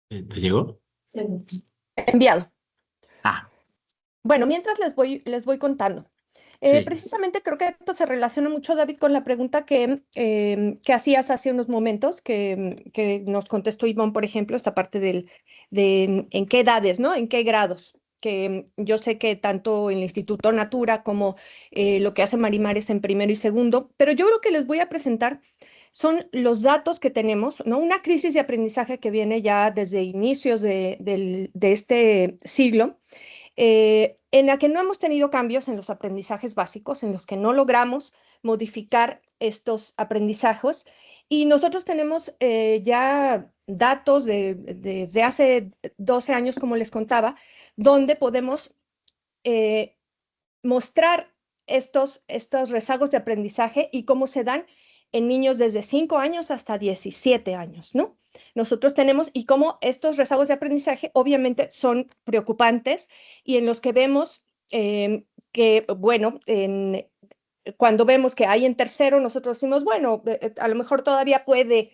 ¿Te llegó? Enviado. Ah, Bueno, mientras les voy contando. sí. Precisamente creo que esto se relaciona mucho, David, con la pregunta que hacías hace unos momentos, que nos contestó Ivonne, por ejemplo, esta parte de en qué edades, ¿no? En qué grados. Que yo sé que tanto en el Instituto Natura como lo que hace Marimar es en primero y segundo, pero yo creo que les voy a presentar son los datos que tenemos, ¿no? Una crisis de aprendizaje que viene ya desde inicios de este siglo, en la que no hemos tenido cambios en los aprendizajes básicos, en los que no logramos modificar estos aprendizajes. Y nosotros tenemos ya datos desde hace 12 años, como les contaba, donde podemos eh, mostrar estos rezagos de aprendizaje y cómo se dan en niños desde 5 años hasta 17 años, ¿no? Nosotros tenemos, y cómo estos rezagos de aprendizaje obviamente son preocupantes y en los que vemos que, bueno, cuando vemos que hay en tercero, nosotros decimos, bueno, a lo mejor todavía puede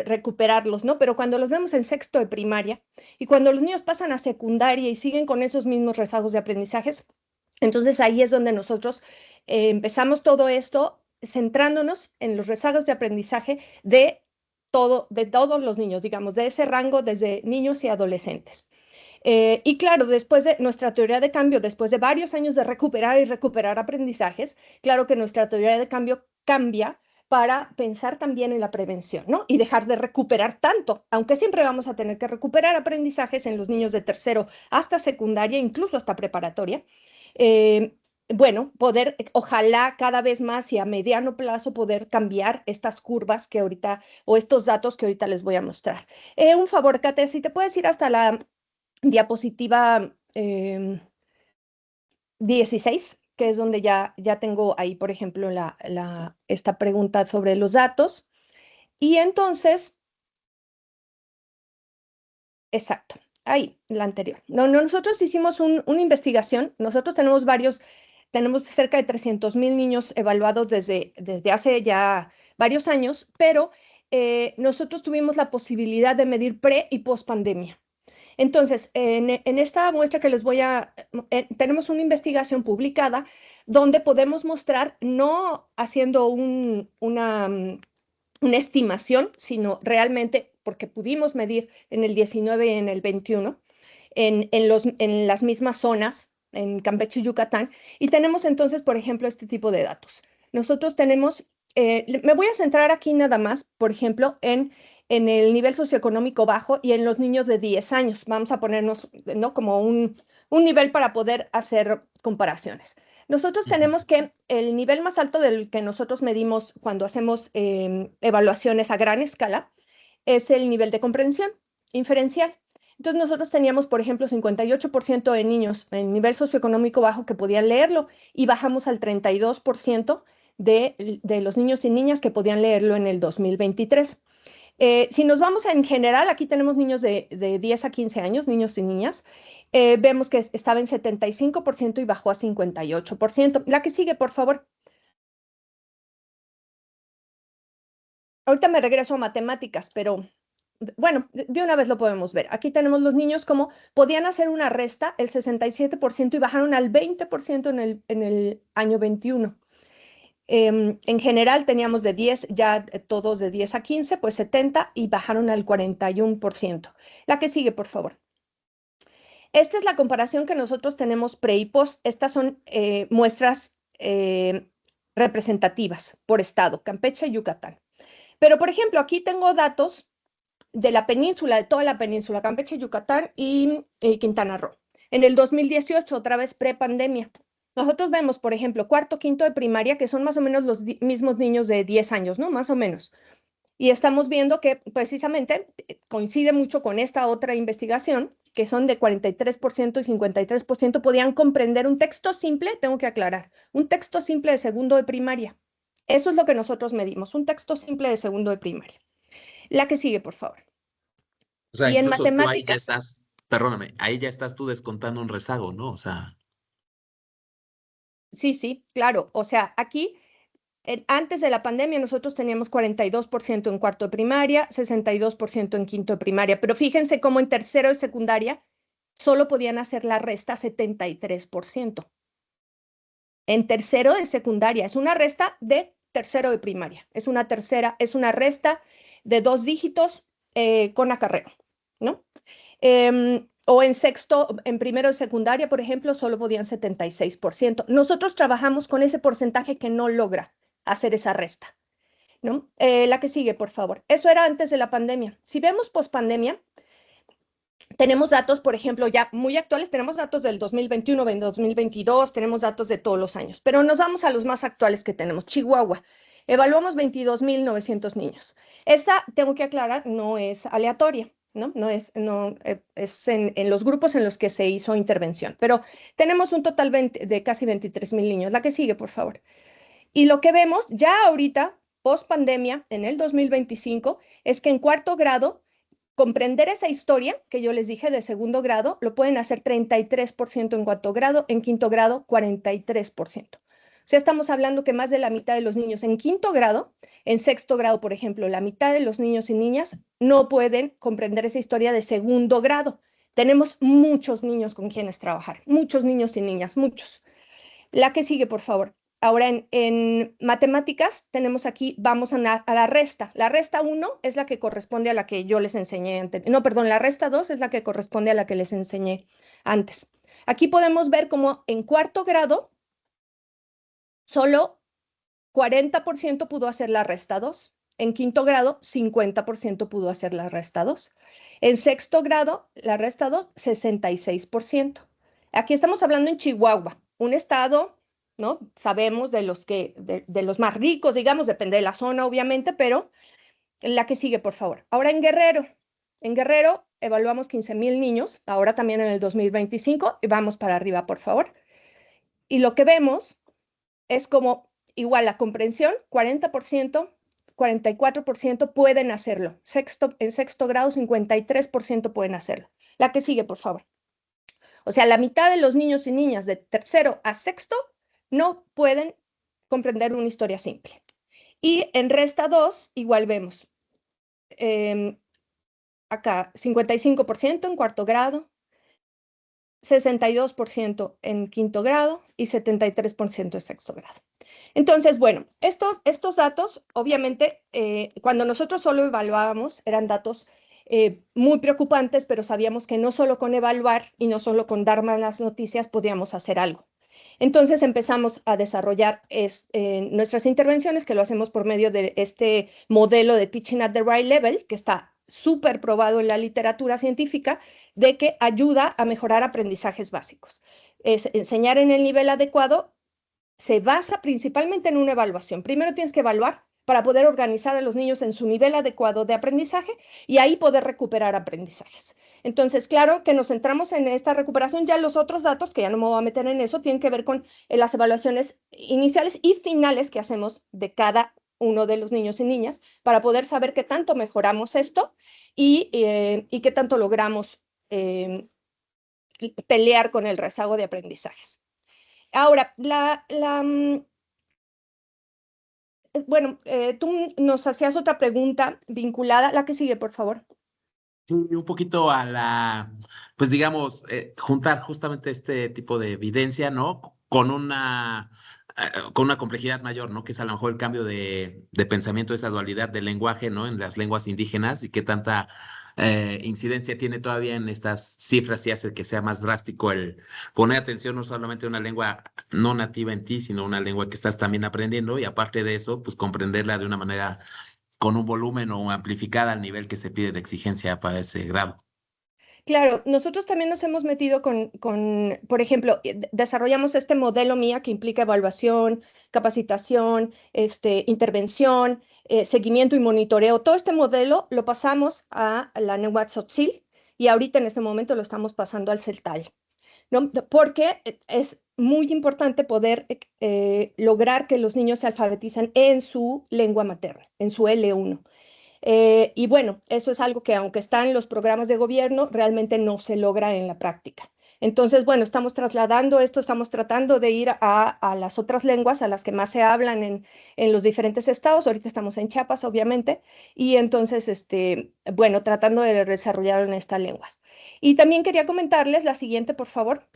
recuperarlos, ¿no? Pero cuando los vemos en sexto de primaria y cuando los niños pasan a secundaria y siguen con esos mismos rezagos de aprendizajes, entonces ahí es donde nosotros empezamos todo esto centrándonos en los rezagos de aprendizaje de todos los niños, digamos, de ese rango desde niños y adolescentes. Y claro, después de nuestra teoría de cambio, después de varios años de recuperar y recuperar aprendizajes, claro que nuestra teoría de cambio cambia para pensar también en la prevención, ¿no? Y dejar de recuperar tanto, aunque siempre vamos a tener que recuperar aprendizajes en los niños de tercero hasta secundaria, incluso hasta preparatoria. Eh, bueno, poder, ojalá cada vez más y a mediano plazo, poder cambiar estas curvas que ahorita, o estos datos que ahorita les voy a mostrar. Un favor, Kate, si te puedes ir hasta la diapositiva 16, que es donde ya tengo ahí, por ejemplo, esta pregunta sobre los datos. Y entonces, exacto, ahí, la anterior. No, nosotros hicimos una investigación, nosotros tenemos cerca de 300,000 niños evaluados desde hace ya varios años, pero nosotros tuvimos la posibilidad de medir pre y post pandemia. Entonces, en esta muestra que tenemos una investigación publicada donde podemos mostrar, no haciendo una estimación, sino realmente porque pudimos medir en el 19 y en el 21, en las mismas zonas, en Campeche y Yucatán, y tenemos entonces, por ejemplo, este tipo de datos. Nosotros tenemos, me voy a centrar aquí nada más, por ejemplo, en el nivel socioeconómico bajo y en los niños de 10 años. Vamos a ponernos, ¿no? Como un nivel para poder hacer comparaciones. Nosotros tenemos que el nivel más alto del que nosotros medimos cuando hacemos evaluaciones a gran escala es el nivel de comprensión inferencial. Entonces nosotros teníamos, por ejemplo, 58% de niños en nivel socioeconómico bajo que podían leerlo y bajamos al 32% de los niños y niñas que podían leerlo en el 2023. Si nos vamos en general, aquí tenemos niños de 10 a 15 años, niños y niñas. Vemos que estaba en 75% y bajó a 58%. La que sigue, por favor. Ahorita me regreso a matemáticas, pero bueno, de una vez lo podemos ver. Aquí tenemos los niños como podían hacer una resta, el 67%, y bajaron al 20% en el año 21. En general teníamos de 10, ya todos de 10 a 15, pues 70 y bajaron al 41%. La que sigue, por favor. Esta es la comparación que nosotros tenemos pre y post. Estas son muestras representativas por estado, Campeche y Yucatán. Pero, por ejemplo, aquí tengo datos de la península, de toda la península, Campeche, Yucatán y Quintana Roo. En el 2018, otra vez pre-pandemia, nosotros vemos, por ejemplo, cuarto, quinto de primaria, que son más o menos los mismos niños de 10 años, ¿no? Más o menos. Y estamos viendo que precisamente coincide mucho con esta otra investigación, que son de 43% y 53% podían comprender un texto simple, tengo que aclarar, un texto simple de segundo de primaria. Eso es lo que nosotros medimos, un texto simple de segundo de primaria. La que sigue, por favor. O sea, Y en incluso tú ahí ya matemáticas, estás, perdóname, ahí ya estás tú descontando un rezago, ¿no? O sea, sí, claro. O sea, aquí, antes de la pandemia, nosotros teníamos 42% en cuarto de primaria, 62% en quinto de primaria, pero fíjense cómo en tercero de secundaria solo podían hacer la resta 73%. En tercero de secundaria, es una resta de tercero de primaria, es una resta de 2 dígitos con acarreo, ¿no? O en sexto, en primero de secundaria, por ejemplo, solo podían 76%. Nosotros trabajamos con ese porcentaje que no logra hacer esa resta, ¿no? La que sigue, por favor. Eso era antes de la pandemia. Si vemos pospandemia, tenemos datos, por ejemplo, ya muy actuales, tenemos datos del 2021, del 2022, tenemos datos de todos los años, pero nos vamos a los más actuales que tenemos. Chihuahua, evaluamos 22.900 niños. Esta, tengo que aclarar, no es aleatoria, ¿no? Es en los grupos en los que se hizo intervención, pero tenemos un total de casi 23.000 niños. La que sigue, por favor. Y lo que vemos ya ahorita, post pandemia, en el 2025, es que en cuarto grado comprender esa historia que yo les dije de segundo grado, lo pueden hacer 33% en cuarto grado, en quinto grado 43%. O sea, estamos hablando que más de la mitad de los niños en quinto grado, en sexto grado, por ejemplo, la mitad de los niños y niñas no pueden comprender esa historia de segundo grado. Tenemos muchos niños con quienes trabajar, muchos niños y niñas, muchos. La que sigue, por favor. Ahora en matemáticas tenemos aquí, vamos a la resta. La resta 1 es la que corresponde a la que yo les enseñé antes. No, perdón, la resta 2 es la que corresponde a la que les enseñé antes. Aquí podemos ver cómo en cuarto grado solo 40% pudo hacer la resta 2. En quinto grado, 50% pudo hacer la resta 2. En sexto grado, la resta 2, 66%. Aquí estamos hablando en Chihuahua, un estado, ¿no? Sabemos de los más ricos, digamos, depende de la zona, obviamente, pero la que sigue, por favor. Ahora en Guerrero evaluamos 15.000 niños, ahora también en el 2025, y vamos para arriba, por favor. Y lo que vemos es como igual la comprensión, 40%, 44% pueden hacerlo. En sexto grado, 53% pueden hacerlo. La que sigue, por favor. O sea, la mitad de los niños y niñas de tercero a sexto no pueden comprender una historia simple. Y en resta 2, igual vemos. Acá, 55% en cuarto grado, 62% en quinto grado y 73% en sexto grado. Entonces, bueno, estos datos, obviamente, cuando nosotros solo evaluábamos, eran datos muy preocupantes, pero sabíamos que no solo con evaluar y no solo con dar malas noticias podíamos hacer algo. Entonces empezamos a desarrollar nuestras intervenciones, que lo hacemos por medio de este modelo de Teaching at the Right Level, que está súper probado en la literatura científica, de que ayuda a mejorar aprendizajes básicos. Es enseñar en el nivel adecuado se basa principalmente en una evaluación. Primero tienes que evaluar para poder organizar a los niños en su nivel adecuado de aprendizaje y ahí poder recuperar aprendizajes. Entonces, claro que nos centramos en esta recuperación. Ya los otros datos, que ya no me voy a meter en eso, tienen que ver con las evaluaciones iniciales y finales que hacemos de cada uno de los niños y niñas para poder saber qué tanto mejoramos esto y qué tanto logramos pelear con el rezago de aprendizajes. Ahora, bueno, tú nos hacías otra pregunta vinculada, la que sigue, por favor. Sí, un poquito a pues digamos, juntar justamente este tipo de evidencia, ¿no? Con una complejidad mayor, ¿no? Que es a lo mejor el cambio de pensamiento, esa dualidad de lenguaje, ¿no? En las lenguas indígenas y qué tanta incidencia tiene todavía en estas cifras y hace que sea más drástico el poner atención no solamente a una lengua no nativa en ti, sino una lengua que estás también aprendiendo y aparte de eso, pues comprenderla de una manera con un volumen o amplificada al nivel que se pide de exigencia para ese grado. Claro, nosotros también nos hemos metido por ejemplo, desarrollamos este modelo MIA que implica evaluación, capacitación, intervención, seguimiento y monitoreo. Todo este modelo lo pasamos a la Nehuatl Tzotzil y ahorita en este momento lo estamos pasando al CELTAL, ¿no? Porque es muy importante poder lograr que los niños se alfabeticen en su lengua materna, en su L1. Y bueno, eso es algo que aunque está en los programas de gobierno, realmente no se logra en la práctica. Entonces, bueno, estamos trasladando esto, estamos tratando de ir a las otras lenguas, a las que más se hablan en los diferentes estados. Ahorita estamos en Chiapas, obviamente, y entonces, bueno, tratando de desarrollar en estas lenguas. Y también quería comentarles la siguiente, por favor.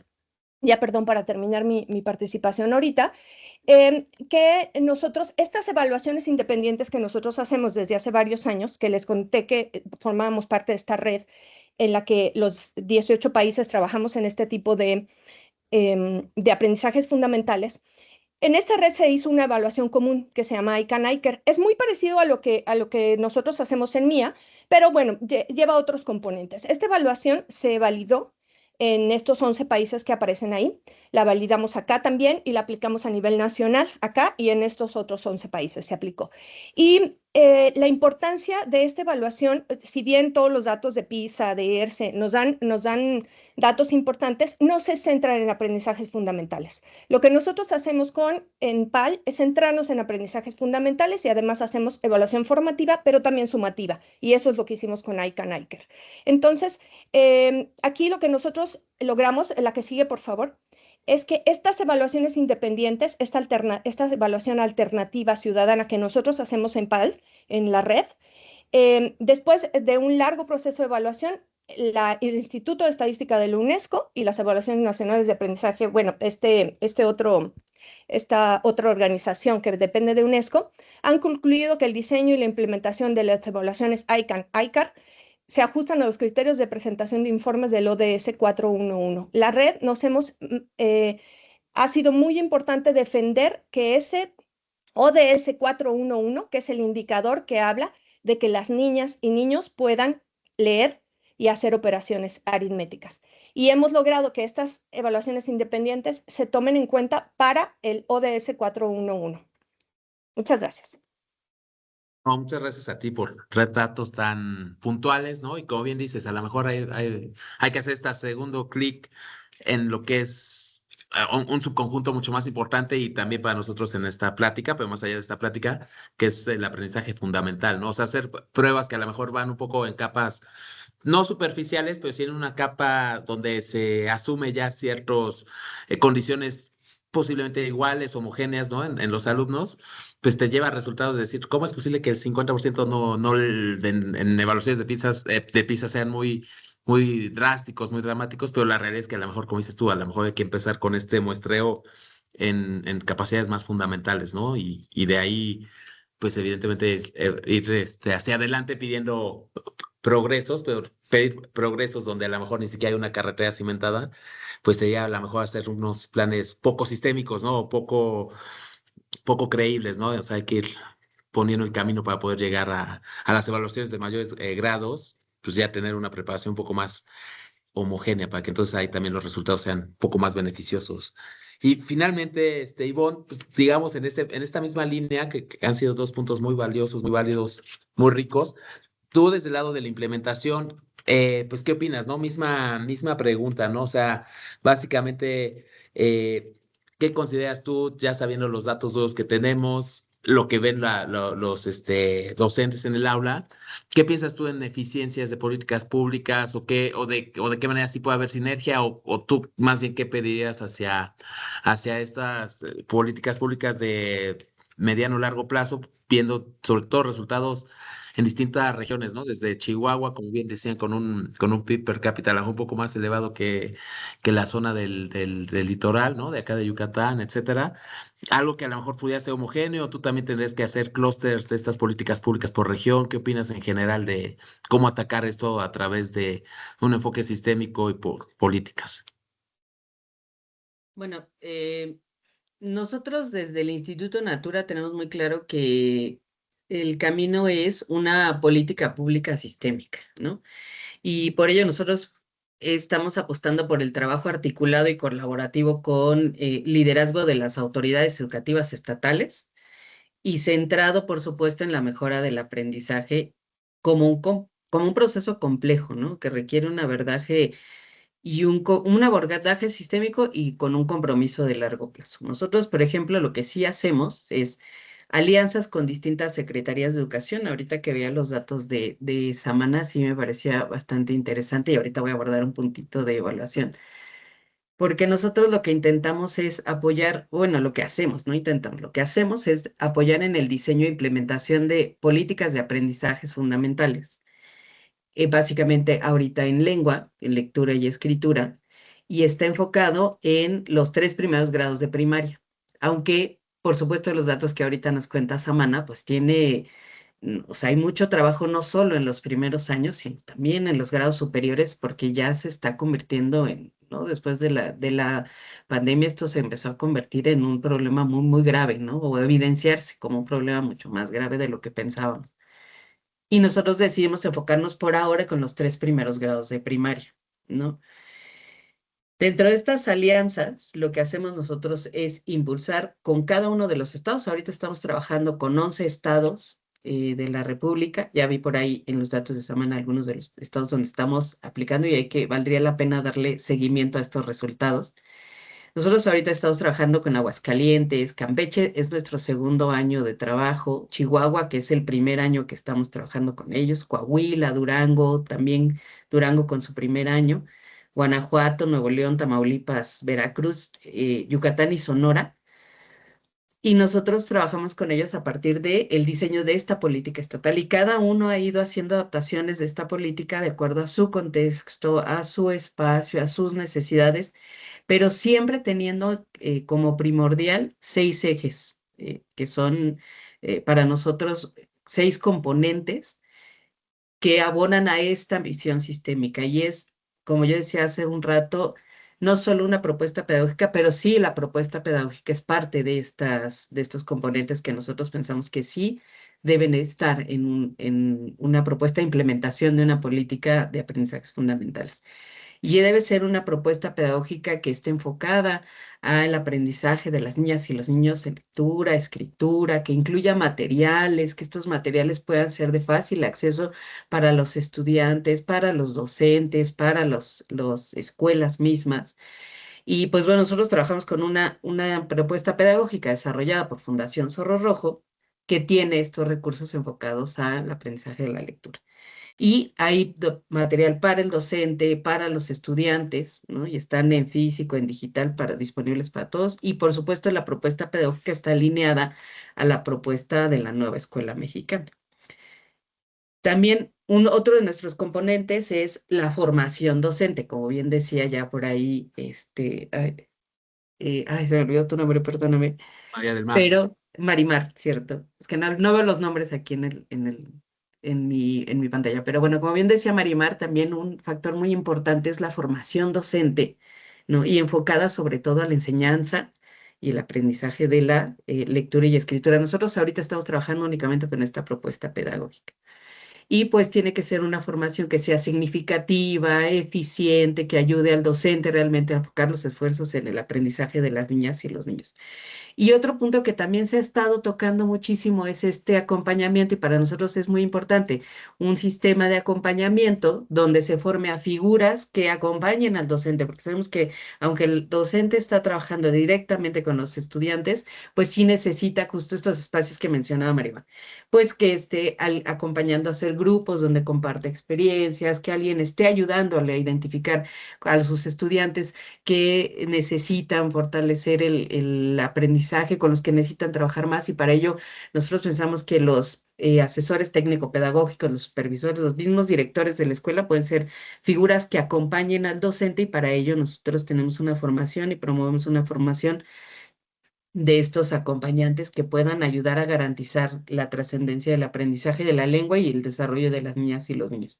Ya, perdón, para terminar mi participación ahorita, que nosotros, estas evaluaciones independientes que nosotros hacemos desde hace varios años, que les conté que formábamos parte de esta red en la que los 18 países trabajamos en este tipo de aprendizajes fundamentales, en esta red se hizo una evaluación común que se llama ICANN-ICAR. Es muy parecido a lo que nosotros hacemos en MIA, pero bueno, lleva otros componentes. Esta evaluación se validó en estos 11 países que aparecen ahí. La validamos acá también y la aplicamos a nivel nacional acá y en estos otros 11 países se aplicó. Y la importancia de esta evaluación, si bien todos los datos de PISA, de ERCE nos dan datos importantes, no se centran en aprendizajes fundamentales. Lo que nosotros hacemos en PAL es centrarnos en aprendizajes fundamentales y además hacemos evaluación formativa, pero también sumativa. Y eso es lo que hicimos con ICANN-ICAR. Entonces, aquí lo que nosotros logramos, la que sigue, por favor, es que estas evaluaciones independientes, esta evaluación alternativa ciudadana que nosotros hacemos en PAL, en la red, después de un largo proceso de evaluación, el Instituto de Estadística de la UNESCO y las evaluaciones nacionales de aprendizaje, bueno, esta otra organización que depende de UNESCO, han concluido que el diseño y la implementación de las evaluaciones ICANN-ICAR se ajustan a los criterios de presentación de informes del ODS 411. La red ha sido muy importante defender que ese ODS 411, que es el indicador que habla de que las niñas y niños puedan leer y hacer operaciones aritméticas. Y hemos logrado que estas evaluaciones independientes se tomen en cuenta para el ODS 411. Muchas gracias. No, muchas gracias a ti por traer datos tan puntuales, ¿no? Y como bien dices, a lo mejor hay que hacer este segundo clic en lo que es un subconjunto mucho más importante y también para nosotros en esta plática, pero más allá de esta plática, que es el aprendizaje fundamental, ¿no? O sea, hacer pruebas que a lo mejor van un poco en capas no superficiales, pero sí en una capa donde se asume ya ciertas condiciones posiblemente iguales, homogéneas, ¿no? En los alumnos, pues te lleva a resultados de decir, ¿cómo es posible que el 50% en evaluaciones de PISA sean muy drásticos, muy dramáticos? Pero la realidad es que a lo mejor, como dices tú, a lo mejor hay que empezar con este muestreo en capacidades más fundamentales, ¿no? Y de ahí, pues evidentemente ir hacia adelante pidiendo progresos, pero pedir progresos donde a lo mejor ni siquiera hay una carretera cimentada, pues sería a lo mejor hacer unos planes poco sistémicos, ¿no? O poco creíbles, ¿no? O sea, hay que ir poniendo el camino para poder llegar a las evaluaciones de mayores grados, pues ya tener una preparación un poco más homogénea para que entonces ahí también los resultados sean un poco más beneficiosos. Y finalmente, Ivonne, pues, digamos, en esta misma línea, que han sido dos puntos muy valiosos, muy válidos, muy ricos, tú desde el lado de la implementación, pues, ¿qué opinas, no? Misma pregunta, ¿no? O sea, básicamente, ¿qué consideras tú, ya sabiendo los datos duros que tenemos, lo que ven los docentes en el aula? ¿Qué piensas tú en eficiencias de políticas públicas o de qué manera sí puede haber sinergia o tú más bien qué pedirías hacia estas políticas públicas de mediano o largo plazo viendo sobre todo resultados en distintas regiones, ¿no? Desde Chihuahua, como bien decían, con un PIB per cápita a lo mejor un poco más elevado que la zona del litoral, ¿no? De acá de Yucatán, etcétera. Algo que a lo mejor pudiera ser homogéneo, tú también tendrías que hacer clústeres de estas políticas públicas por región. ¿Qué opinas en general de cómo atacar esto a través de un enfoque sistémico y por políticas? Bueno, nosotros desde el Instituto Natura tenemos muy claro que el camino es una política pública sistémica, ¿no? Y por ello nosotros estamos apostando por el trabajo articulado y colaborativo con liderazgo de las autoridades educativas estatales y centrado, por supuesto, en la mejora del aprendizaje como un proceso complejo, ¿no? Que requiere un abordaje y un abordaje sistémico y con un compromiso de largo plazo. Nosotros, por ejemplo, lo que sí hacemos es alianzas con distintas secretarías de educación. Ahorita que veía los datos de Samana, sí me parecía bastante interesante y ahorita voy a abordar un puntito de evaluación. Porque nosotros lo que intentamos es apoyar, bueno, lo que hacemos, no intentamos, lo que hacemos es apoyar en el diseño e implementación de políticas de aprendizajes fundamentales básicamente ahorita en lengua, en lectura y escritura, y está enfocado en los 3 primeros grados de primaria. Aunque, por supuesto, los datos que ahorita nos cuenta Samana, pues tiene, o sea, hay mucho trabajo no solo en los primeros años, sino también en los grados superiores, porque ya se está convirtiendo en, ¿no? Después de la pandemia, esto se empezó a convertir en un problema muy, muy grave, ¿no? O evidenciarse como un problema mucho más grave de lo que pensábamos. Y nosotros decidimos enfocarnos por ahora con los 3 primeros grados de primaria, ¿no? Dentro de estas alianzas, lo que hacemos nosotros es impulsar con cada uno de los estados. Ahorita estamos trabajando con 11 estados de la República. Ya vi por ahí en los datos de semana algunos de los estados donde estamos aplicando y valdría la pena darle seguimiento a estos resultados. Nosotros ahorita estamos trabajando con Aguascalientes, Campeche es nuestro segundo año de trabajo, Chihuahua, que es el primer año que estamos trabajando con ellos, Coahuila, Durango, también Durango con su primer año, Guanajuato, Nuevo León, Tamaulipas, Veracruz, Yucatán y Sonora. Y nosotros trabajamos con ellos a partir del diseño de esta política estatal y cada uno ha ido haciendo adaptaciones de esta política de acuerdo a su contexto, a su espacio, a sus necesidades, pero siempre teniendo como primordial 6 ejes, que son para nosotros 6 componentes que abonan a esta visión sistémica. Y es, como yo decía hace un rato, no solo una propuesta pedagógica, pero sí la propuesta pedagógica es parte de estos componentes que nosotros pensamos que sí deben estar en una propuesta de implementación de una política de aprendizajes fundamentales. Y debe ser una propuesta pedagógica que esté enfocada al aprendizaje de las niñas y los niños en lectura, escritura, que incluya materiales, que estos materiales puedan ser de fácil acceso para los estudiantes, para los docentes, para los escuelas mismas. Y pues bueno, nosotros trabajamos con una propuesta pedagógica desarrollada por Fundación Zorro Rojo que tiene estos recursos enfocados al aprendizaje de la lectura. Y hay material para el docente, para los estudiantes, ¿no? Y están en físico, en digital, disponibles para todos. Y por supuesto, la propuesta pedagógica está alineada a la propuesta de la nueva escuela mexicana. También otro de nuestros componentes es la formación docente, como bien decía ya por ahí, se me olvidó tu nombre, perdóname, María del Mar. pero Marimar, ¿cierto? Es que no veo los nombres aquí en mi pantalla. Pero bueno, como bien decía Marimar, también un factor muy importante es la formación docente, ¿no? Y enfocada sobre todo a la enseñanza y el aprendizaje de la lectura y escritura. Nosotros ahorita estamos trabajando únicamente con esta propuesta pedagógica. Y pues tiene que ser una formación que sea significativa, eficiente, que ayude al docente realmente a enfocar los esfuerzos en el aprendizaje de las niñas y los niños. Y otro punto que también se ha estado tocando muchísimo es este acompañamiento y para nosotros es muy importante, un sistema de acompañamiento donde se forme a figuras que acompañen al docente, porque sabemos que aunque el docente está trabajando directamente con los estudiantes, pues sí necesita justo estos espacios que mencionaba Marima, pues que esté acompañando a hacer grupos donde comparte experiencias, que alguien esté ayudándole a identificar a sus estudiantes que necesitan fortalecer el aprendizaje, con los que necesitan trabajar más, y para ello nosotros pensamos que los asesores técnico-pedagógicos, los supervisores, los mismos directores de la escuela pueden ser figuras que acompañen al docente, y para ello nosotros tenemos una formación y promovemos una formación de estos acompañantes que puedan ayudar a garantizar la trascendencia del aprendizaje de la lengua y el desarrollo de las niñas y los niños.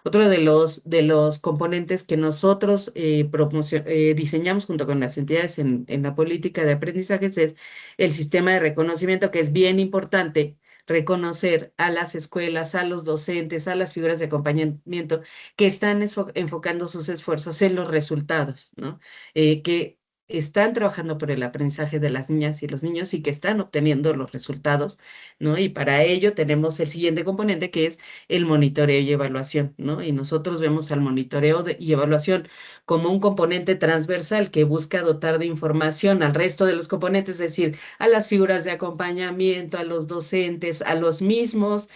Otro de los componentes que nosotros diseñamos junto con las entidades en la política de aprendizajes es el sistema de reconocimiento, que es bien importante reconocer a las escuelas, a los docentes, a las figuras de acompañamiento que están enfocando sus esfuerzos en los resultados, ¿no? Que están trabajando por el aprendizaje de las niñas y los niños y que están obteniendo los resultados, ¿no? Y para ello tenemos el siguiente componente, que es el monitoreo y evaluación, ¿no? Y nosotros vemos al monitoreo y evaluación como un componente transversal que busca dotar de información al resto de los componentes, es decir, a las figuras de acompañamiento, a los docentes, a los mismos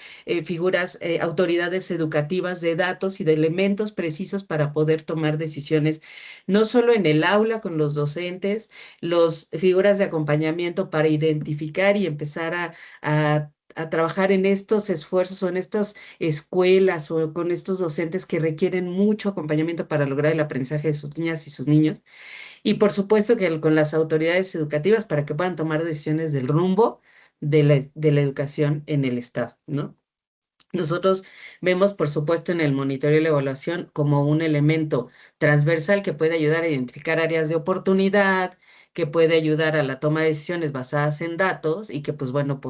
autoridades educativas, de datos y de elementos precisos para poder tomar decisiones, no solo en el aula con los docentes, los figuras de acompañamiento, para identificar y empezar a trabajar en estos esfuerzos o en estas escuelas o con estos docentes que requieren mucho acompañamiento para lograr el aprendizaje de sus niñas y sus niños. Y por supuesto que con las autoridades educativas para que puedan tomar decisiones del rumbo de la educación en el Estado, ¿no? Nosotros vemos, por supuesto, en el monitoreo y la evaluación como un elemento transversal que puede ayudar a identificar áreas de oportunidad, que puede ayudar a la toma de decisiones basadas en datos y que, pues bueno,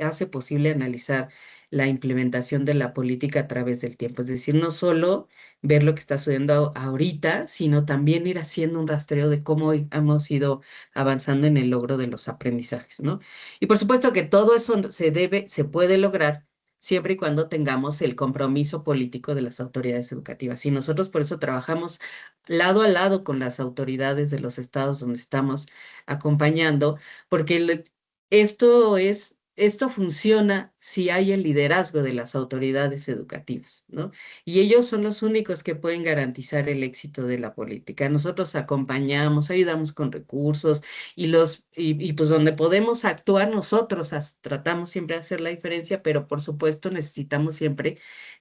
hace posible analizar la implementación de la política a través del tiempo. Es decir, no solo ver lo que está sucediendo ahorita, sino también ir haciendo un rastreo de cómo hemos ido avanzando en el logro de los aprendizajes, ¿no? Y por supuesto que todo eso se puede lograr siempre y cuando tengamos el compromiso político de las autoridades educativas. Y nosotros por eso trabajamos lado a lado con las autoridades de los estados donde estamos acompañando, porque esto funciona si hay el liderazgo de las autoridades educativas, ¿no? Y ellos son los únicos que pueden garantizar el éxito de la política. Nosotros acompañamos, ayudamos con recursos y pues donde podemos actuar nosotros tratamos siempre de hacer la diferencia, pero por supuesto necesitamos siempre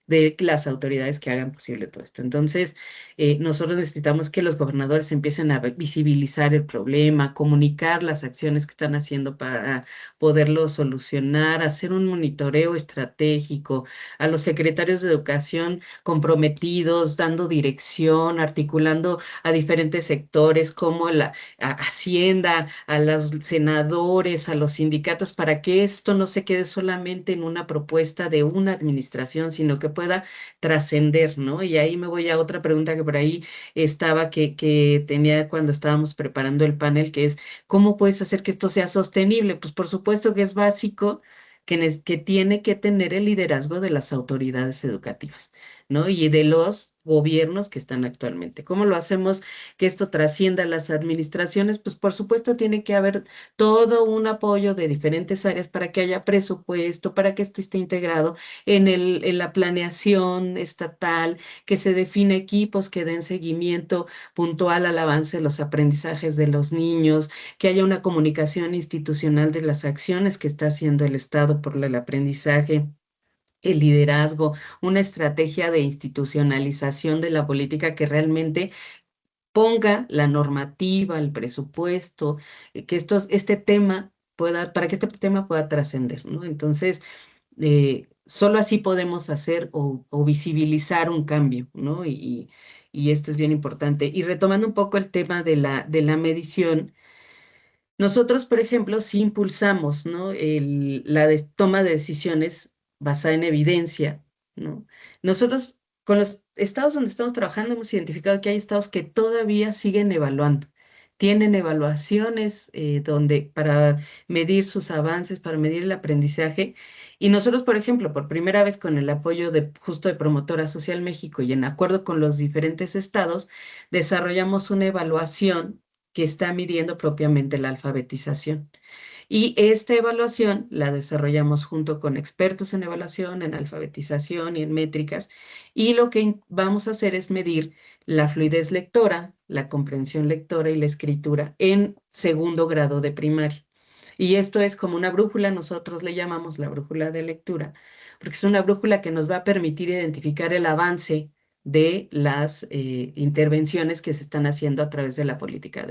de las autoridades que hagan posible todo esto. Entonces, nosotros necesitamos que los gobernadores empiecen a visibilizar el problema, comunicar las acciones que están haciendo para poderlo solucionar, hacer un monitoreo estratégico, a los secretarios de educación comprometidos, dando dirección, articulando a diferentes sectores como a Hacienda, a los senadores, a los sindicatos, para que esto no se quede solamente en una propuesta de una administración, sino que pueda trascender, ¿no? Y ahí me voy a otra pregunta que por ahí estaba, que tenía cuando estábamos preparando el panel, que es, ¿cómo puedes hacer que esto sea sostenible? Pues por supuesto que es básico que tiene que tener el liderazgo de las autoridades educativas, ¿no? Y de los gobiernos que están actualmente. ¿Cómo lo hacemos que esto trascienda a las administraciones? Pues por supuesto tiene que haber todo un apoyo de diferentes áreas para que haya presupuesto, para que esto esté integrado en la planeación estatal, que se define equipos que den seguimiento puntual al avance de los aprendizajes de los niños, que haya una comunicación institucional de las acciones que está haciendo el Estado por el aprendizaje, el liderazgo, una estrategia de institucionalización de la política que realmente ponga la normativa, el presupuesto, para que este tema pueda trascender, ¿no? Entonces, solo así podemos hacer o visibilizar un cambio, ¿no? Y esto es bien importante. Y retomando un poco el tema de la medición, nosotros, por ejemplo, sí impulsamos, ¿no? Toma de decisiones basada en evidencia, ¿no? Nosotros, con los estados donde estamos trabajando, hemos identificado que hay estados que todavía siguen evaluando. Tienen evaluaciones para medir sus avances, para medir el aprendizaje. Y nosotros, por ejemplo, por primera vez con el apoyo justo de Promotora Social México y en acuerdo con los diferentes estados, desarrollamos una evaluación que está midiendo propiamente la alfabetización. Y esta evaluación la desarrollamos junto con expertos en evaluación, en alfabetización y en métricas. Y lo que vamos a hacer es medir la fluidez lectora, la comprensión lectora y la escritura en segundo grado de primaria. Y esto es como una brújula, nosotros le llamamos la brújula de lectura, porque es una brújula que nos va a permitir identificar el avance de las intervenciones que se están haciendo a través de la política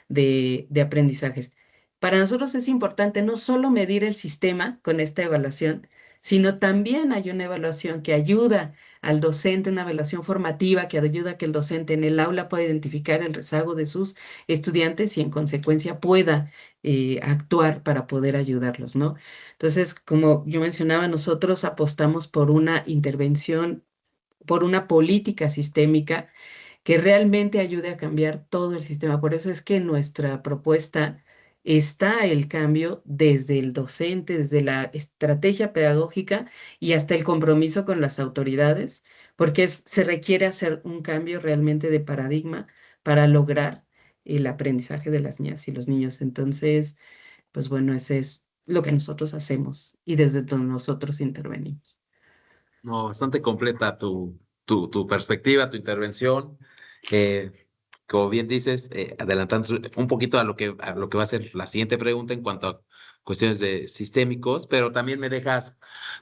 de aprendizajes. Para nosotros es importante no solo medir el sistema con esta evaluación, sino también hay una evaluación que ayuda al docente, una evaluación formativa que ayuda a que el docente en el aula pueda identificar el rezago de sus estudiantes y en consecuencia pueda actuar para poder ayudarlos, ¿no? Entonces, como yo mencionaba, nosotros apostamos por una intervención, por una política sistémica que realmente ayude a cambiar todo el sistema. Por eso es que en nuestra propuesta está el cambio desde el docente, desde la estrategia pedagógica y hasta el compromiso con las autoridades, porque se requiere hacer un cambio realmente de paradigma para lograr el aprendizaje de las niñas y los niños. Entonces, pues bueno, ese es lo que nosotros hacemos y desde donde nosotros intervenimos. No, bastante completa tu perspectiva, tu intervención. Eh, Como bien dices, adelantando un poquito a lo que va a ser la siguiente pregunta en cuanto a cuestiones de sistémicos, pero también me dejas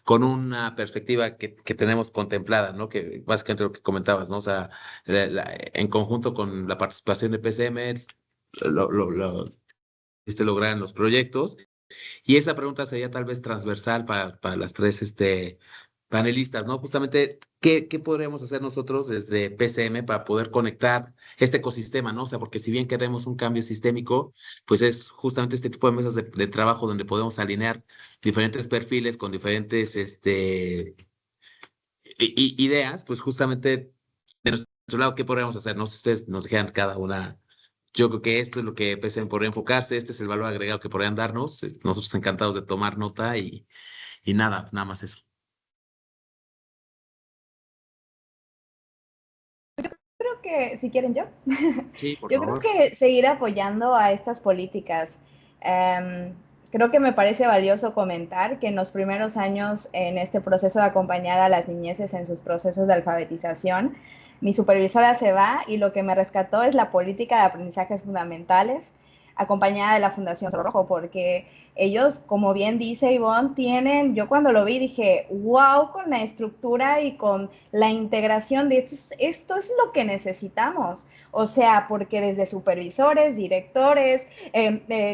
con una perspectiva que tenemos contemplada, ¿no? Que básicamente lo que comentabas, ¿no? O sea, en conjunto con la participación de PCM, lo lograr en los proyectos. Y esa pregunta sería tal vez transversal para las tres panelistas, ¿no? Justamente, ¿qué podríamos hacer nosotros desde PCM para poder conectar este ecosistema, ¿no? O sea, porque si bien queremos un cambio sistémico, pues es justamente este tipo de mesas de trabajo donde podemos alinear diferentes perfiles con diferentes ideas, pues justamente de nuestro lado, ¿qué podríamos hacer? No sé si ustedes nos dijeran cada una. Yo creo que esto es lo que PCM podría enfocarse, este es el valor agregado que podrían darnos. Nosotros encantados de tomar nota y nada más eso. Creo que, si quieren yo, Sí, por yo creo favor. que seguir apoyando a estas políticas. Em, Creo que me parece valioso comentar que en los primeros años en este proceso de acompañar a las niñeces en sus procesos de alfabetización, mi supervisora se va y lo que me rescató es la política de aprendizajes fundamentales acompañada de la Fundación Cerro Rojo, porque ellos, como bien dice Ivonne, tienen, yo cuando lo vi dije, wow, con la estructura y con la integración de esto es lo que necesitamos. O sea, porque desde supervisores, directores,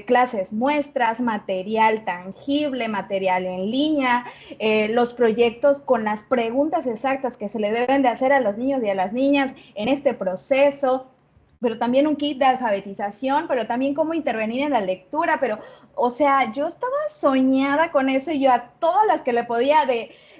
clases muestras, material tangible, material en línea, los proyectos con las preguntas exactas que se le deben de hacer a los niños y a las niñas en este proceso, pero también un kit de alfabetización, pero también cómo intervenir en la lectura, pero, o sea, yo estaba soñada con eso y yo a todas las que le podía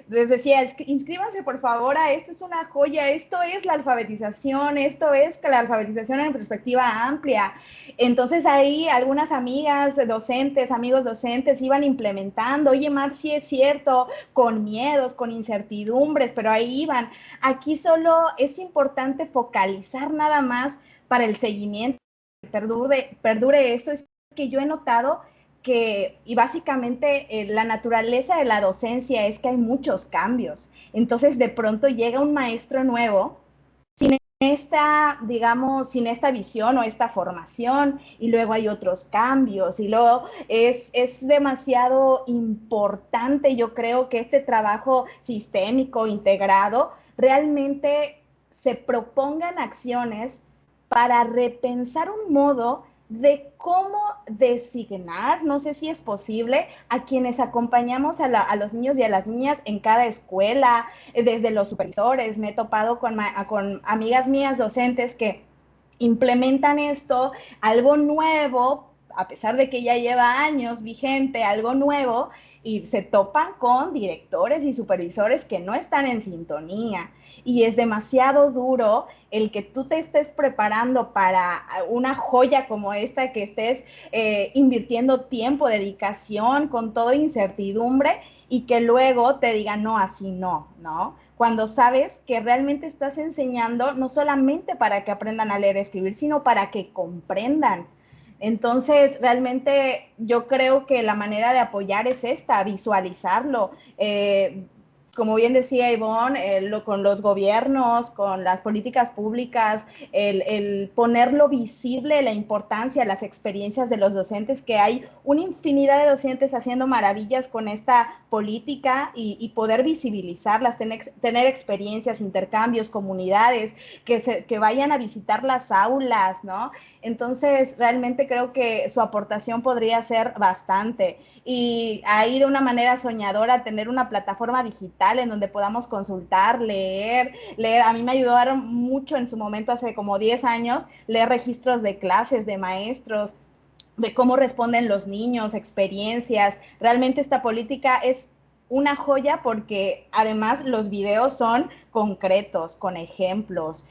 les decía, inscríbanse por favor a esto, es una joya, esto es la alfabetización, esto es la alfabetización en perspectiva amplia. Entonces ahí algunas amigas docentes, amigos docentes iban implementando, oye Mar, sí es cierto, con miedos, con incertidumbres, pero ahí iban. Aquí solo es importante focalizar nada más para el seguimiento, perdure esto, es que yo he notado que, y básicamente la naturaleza de la docencia es que hay muchos cambios. Entonces, de pronto llega un maestro nuevo sin esta, digamos, sin esta visión o esta formación, y luego hay otros cambios, y luego es demasiado importante, yo creo, que este trabajo sistémico, integrado, realmente se propongan acciones para repensar un modo de cómo designar, no sé si es posible, a quienes acompañamos a los niños y a las niñas en cada escuela, desde los supervisores. Me he topado con amigas mías docentes que implementan esto, algo nuevo, a pesar de que ya lleva años vigente, algo nuevo, y se topan con directores y supervisores que no están en sintonía. Y es demasiado duro el que tú te estés preparando para una joya como esta, que estés invirtiendo tiempo, dedicación, con toda incertidumbre, y que luego te digan, no, así no, ¿no? Cuando sabes que realmente estás enseñando no solamente para que aprendan a leer y escribir, sino para que comprendan. Entonces, realmente yo creo que la manera de apoyar es esta, visualizarlo. Como bien decía Ivonne, con los gobiernos, con las políticas públicas, el ponerlo visible, la importancia, las experiencias de los docentes, que hay una infinidad de docentes haciendo maravillas con esta política y poder visibilizarlas, tener experiencias, intercambios, comunidades, que vayan a visitar las aulas, ¿no? Entonces, realmente creo que su aportación podría ser bastante. Y ahí de una manera soñadora tener una plataforma digital en donde podamos consultar, leer. A mí me ayudaron mucho en su momento, hace como 10 años, leer registros de clases, de maestros, de cómo responden los niños, experiencias. Realmente esta política es una joya porque además los videos son concretos, con ejemplos,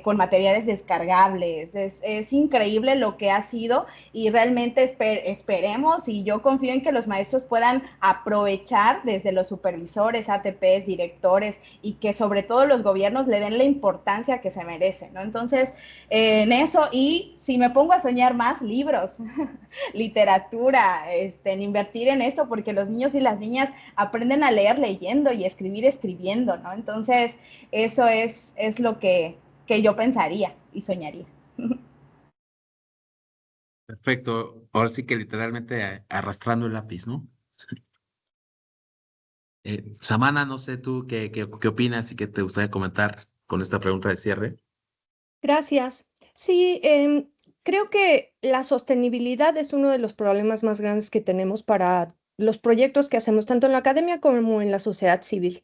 con materiales descargables. Es increíble lo que ha sido y realmente esperemos, y yo confío en que los maestros puedan aprovechar desde los supervisores, ATPs, directores, y que sobre todo los gobiernos le den la importancia que se merece, ¿no? Entonces, en eso, y si me pongo a soñar más, libros, literatura, en invertir en esto, porque los niños y las niñas aprenden a leer leyendo y escribir escribiendo, ¿no? Entonces, eso es lo que yo pensaría y soñaría. Perfecto. Ahora sí que literalmente arrastrando el lápiz, ¿no? Samana, no sé tú qué opinas y qué te gustaría comentar con esta pregunta de cierre. Gracias. Sí, creo que la sostenibilidad es uno de los problemas más grandes que tenemos para los proyectos que hacemos tanto en la academia como en la sociedad civil.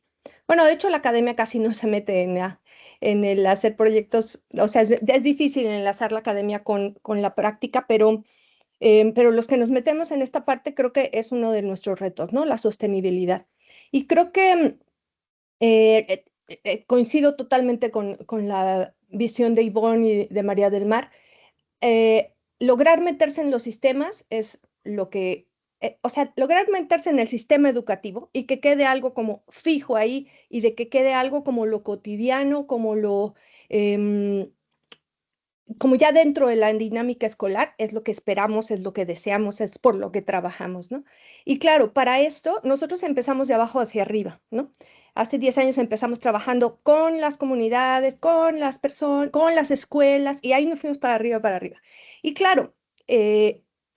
Bueno, de hecho, la academia casi no se mete en el hacer proyectos, o sea, es difícil enlazar la academia con la práctica, pero los que nos metemos en esta parte creo que es uno de nuestros retos, ¿no? La sostenibilidad. Y creo que coincido totalmente con la visión de Ivonne y de María del Mar. Lograr meterse en los sistemas es lo que, o sea, lograr meterse en el sistema educativo y que quede algo como fijo ahí y de que quede algo como lo cotidiano, em, como ya dentro de la dinámica escolar, es lo que esperamos, es lo que deseamos, es por lo que trabajamos, ¿no? Y claro, para esto nosotros empezamos de abajo hacia arriba, ¿no? Hace 10 años empezamos trabajando con las comunidades, con las personas, con las escuelas, y ahí nos fuimos para arriba, para arriba. Y claro,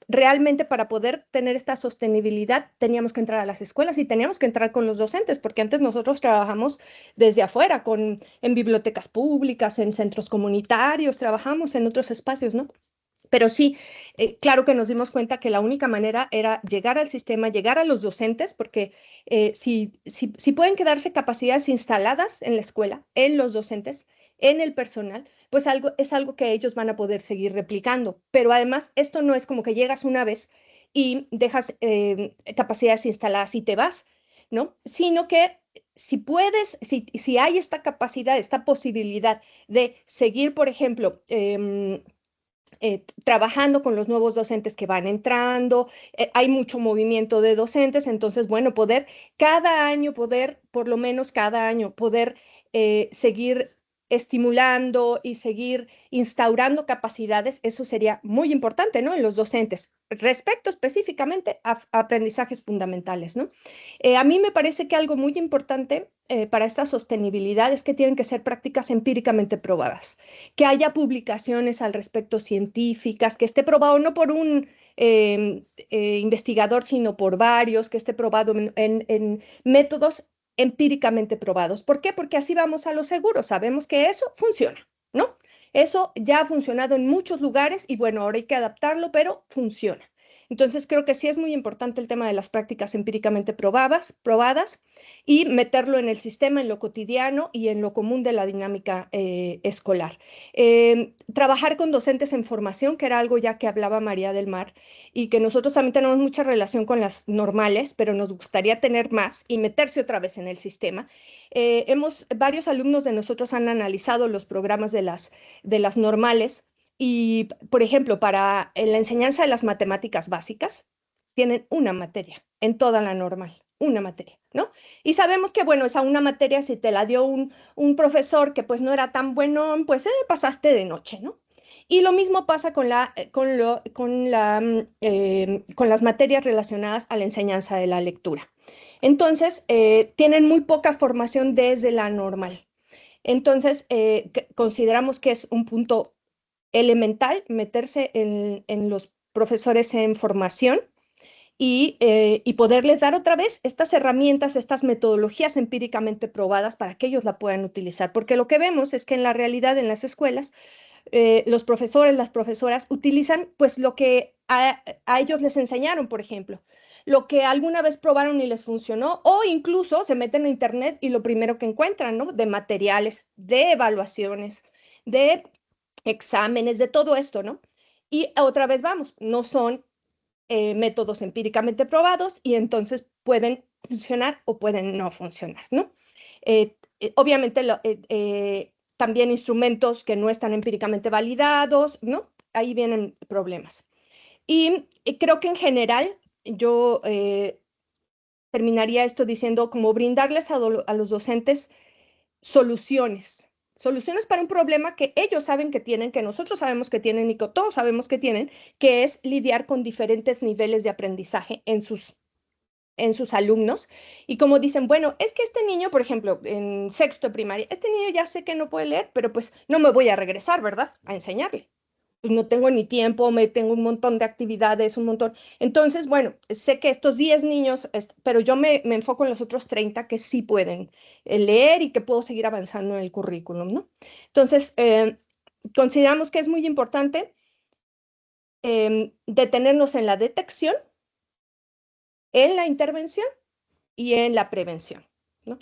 realmente para poder tener esta sostenibilidad teníamos que entrar a las escuelas y teníamos que entrar con los docentes, porque antes nosotros trabajamos desde afuera, en bibliotecas públicas, en centros comunitarios, trabajamos en otros espacios, ¿no? Pero sí, claro que nos dimos cuenta que la única manera era llegar al sistema, llegar a los docentes, porque si pueden quedarse capacidades instaladas en la escuela, en los docentes, en el personal, pues es algo que ellos van a poder seguir replicando. Pero además, esto no es como que llegas una vez y dejas capacidades instaladas y te vas, ¿no? Sino que si puedes, si hay esta capacidad, esta posibilidad de seguir, por ejemplo, trabajando con los nuevos docentes que van entrando, hay mucho movimiento de docentes, entonces, bueno, por lo menos cada año, poder seguir estimulando y seguir instaurando capacidades, eso sería muy importante, ¿no? En los docentes, respecto específicamente a aprendizajes fundamentales, ¿no? A mí me parece que algo muy importante para esta sostenibilidad es que tienen que ser prácticas empíricamente probadas, que haya publicaciones al respecto científicas, que esté probado no por un investigador, sino por varios, que esté probado en métodos empíricamente probados. ¿Por qué? Porque así vamos a lo seguro, sabemos que eso funciona, ¿no? Eso ya ha funcionado en muchos lugares y bueno, ahora hay que adaptarlo, pero funciona. Entonces creo que sí es muy importante el tema de las prácticas empíricamente probadas y meterlo en el sistema, en lo cotidiano y en lo común de la dinámica escolar. Trabajar con docentes en formación, que era algo ya que hablaba María del Mar, y que nosotros también tenemos mucha relación con las normales, pero nos gustaría tener más y meterse otra vez en el sistema. Varios alumnos de nosotros han analizado los programas de las normales y, por ejemplo, para la enseñanza de las matemáticas básicas, tienen una materia en toda la normal, una materia, ¿no? Y sabemos que, bueno, esa una materia, si te la dio un profesor que pues no era tan bueno, pues pasaste de noche, ¿no? Y lo mismo pasa con las materias relacionadas a la enseñanza de la lectura. Entonces, tienen muy poca formación desde la normal. Entonces, consideramos que es un punto elemental meterse en los profesores en formación y poderles dar otra vez estas herramientas, estas metodologías empíricamente probadas para que ellos la puedan utilizar. Porque lo que vemos es que en la realidad, en las escuelas, los profesores, las profesoras utilizan pues lo que a ellos les enseñaron, por ejemplo, lo que alguna vez probaron y les funcionó, o incluso se meten a internet y lo primero que encuentran, ¿no? De materiales, de evaluaciones, de exámenes, de todo esto, ¿no? Y otra vez vamos, no son métodos empíricamente probados y entonces pueden funcionar o pueden no funcionar, ¿no? Obviamente, también instrumentos que no están empíricamente validados, ¿no? Ahí vienen problemas. Y creo que en general yo terminaría esto diciendo como brindarles a los docentes soluciones para un problema que ellos saben que tienen, que nosotros sabemos que tienen y que todos sabemos que tienen, que es lidiar con diferentes niveles de aprendizaje en sus alumnos. Y como dicen, bueno, es que este niño, por ejemplo, en sexto de primaria, este niño ya sé que no puede leer, pero pues no me voy a regresar, ¿verdad? A enseñarle. Pues no tengo ni tiempo, tengo un montón de actividades, un montón. Entonces, bueno, sé que estos 10 niños, pero yo me enfoco en los otros 30 que sí pueden leer y que puedo seguir avanzando en el currículum, ¿no? Entonces, consideramos que es muy importante detenernos en la detección, en la intervención y en la prevención, ¿no?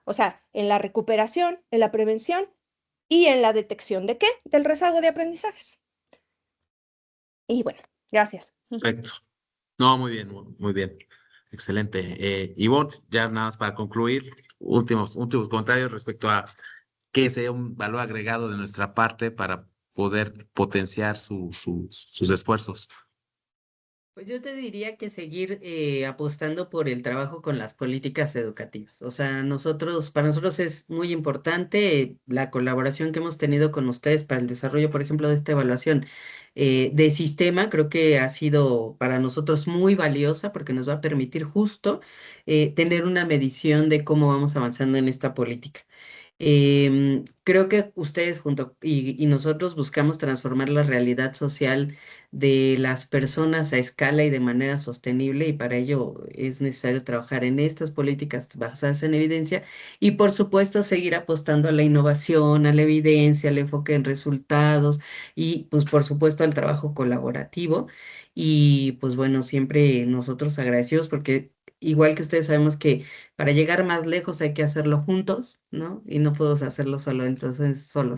O sea, en la recuperación, en la prevención y en la detección ¿de qué? Del rezago de aprendizajes. Y bueno, gracias. Perfecto. No, muy bien, muy bien. Excelente. Ivonne, ya nada más para concluir, últimos comentarios respecto a qué sería un valor agregado de nuestra parte para poder potenciar sus esfuerzos. Pues yo te diría que seguir apostando por el trabajo con las políticas educativas. O sea, para nosotros es muy importante la colaboración que hemos tenido con ustedes para el desarrollo, por ejemplo, de esta evaluación de sistema. Creo que ha sido para nosotros muy valiosa porque nos va a permitir justo tener una medición de cómo vamos avanzando en esta política. Creo que ustedes y nosotros buscamos transformar la realidad social de las personas a escala y de manera sostenible, y para ello es necesario trabajar en estas políticas basadas en evidencia y, por supuesto, seguir apostando a la innovación, a la evidencia, al enfoque en resultados y, pues, por supuesto, al trabajo colaborativo. Y pues bueno, siempre nosotros agradecidos porque igual que ustedes sabemos que para llegar más lejos hay que hacerlo juntos, ¿no? Y no podemos hacerlo solos.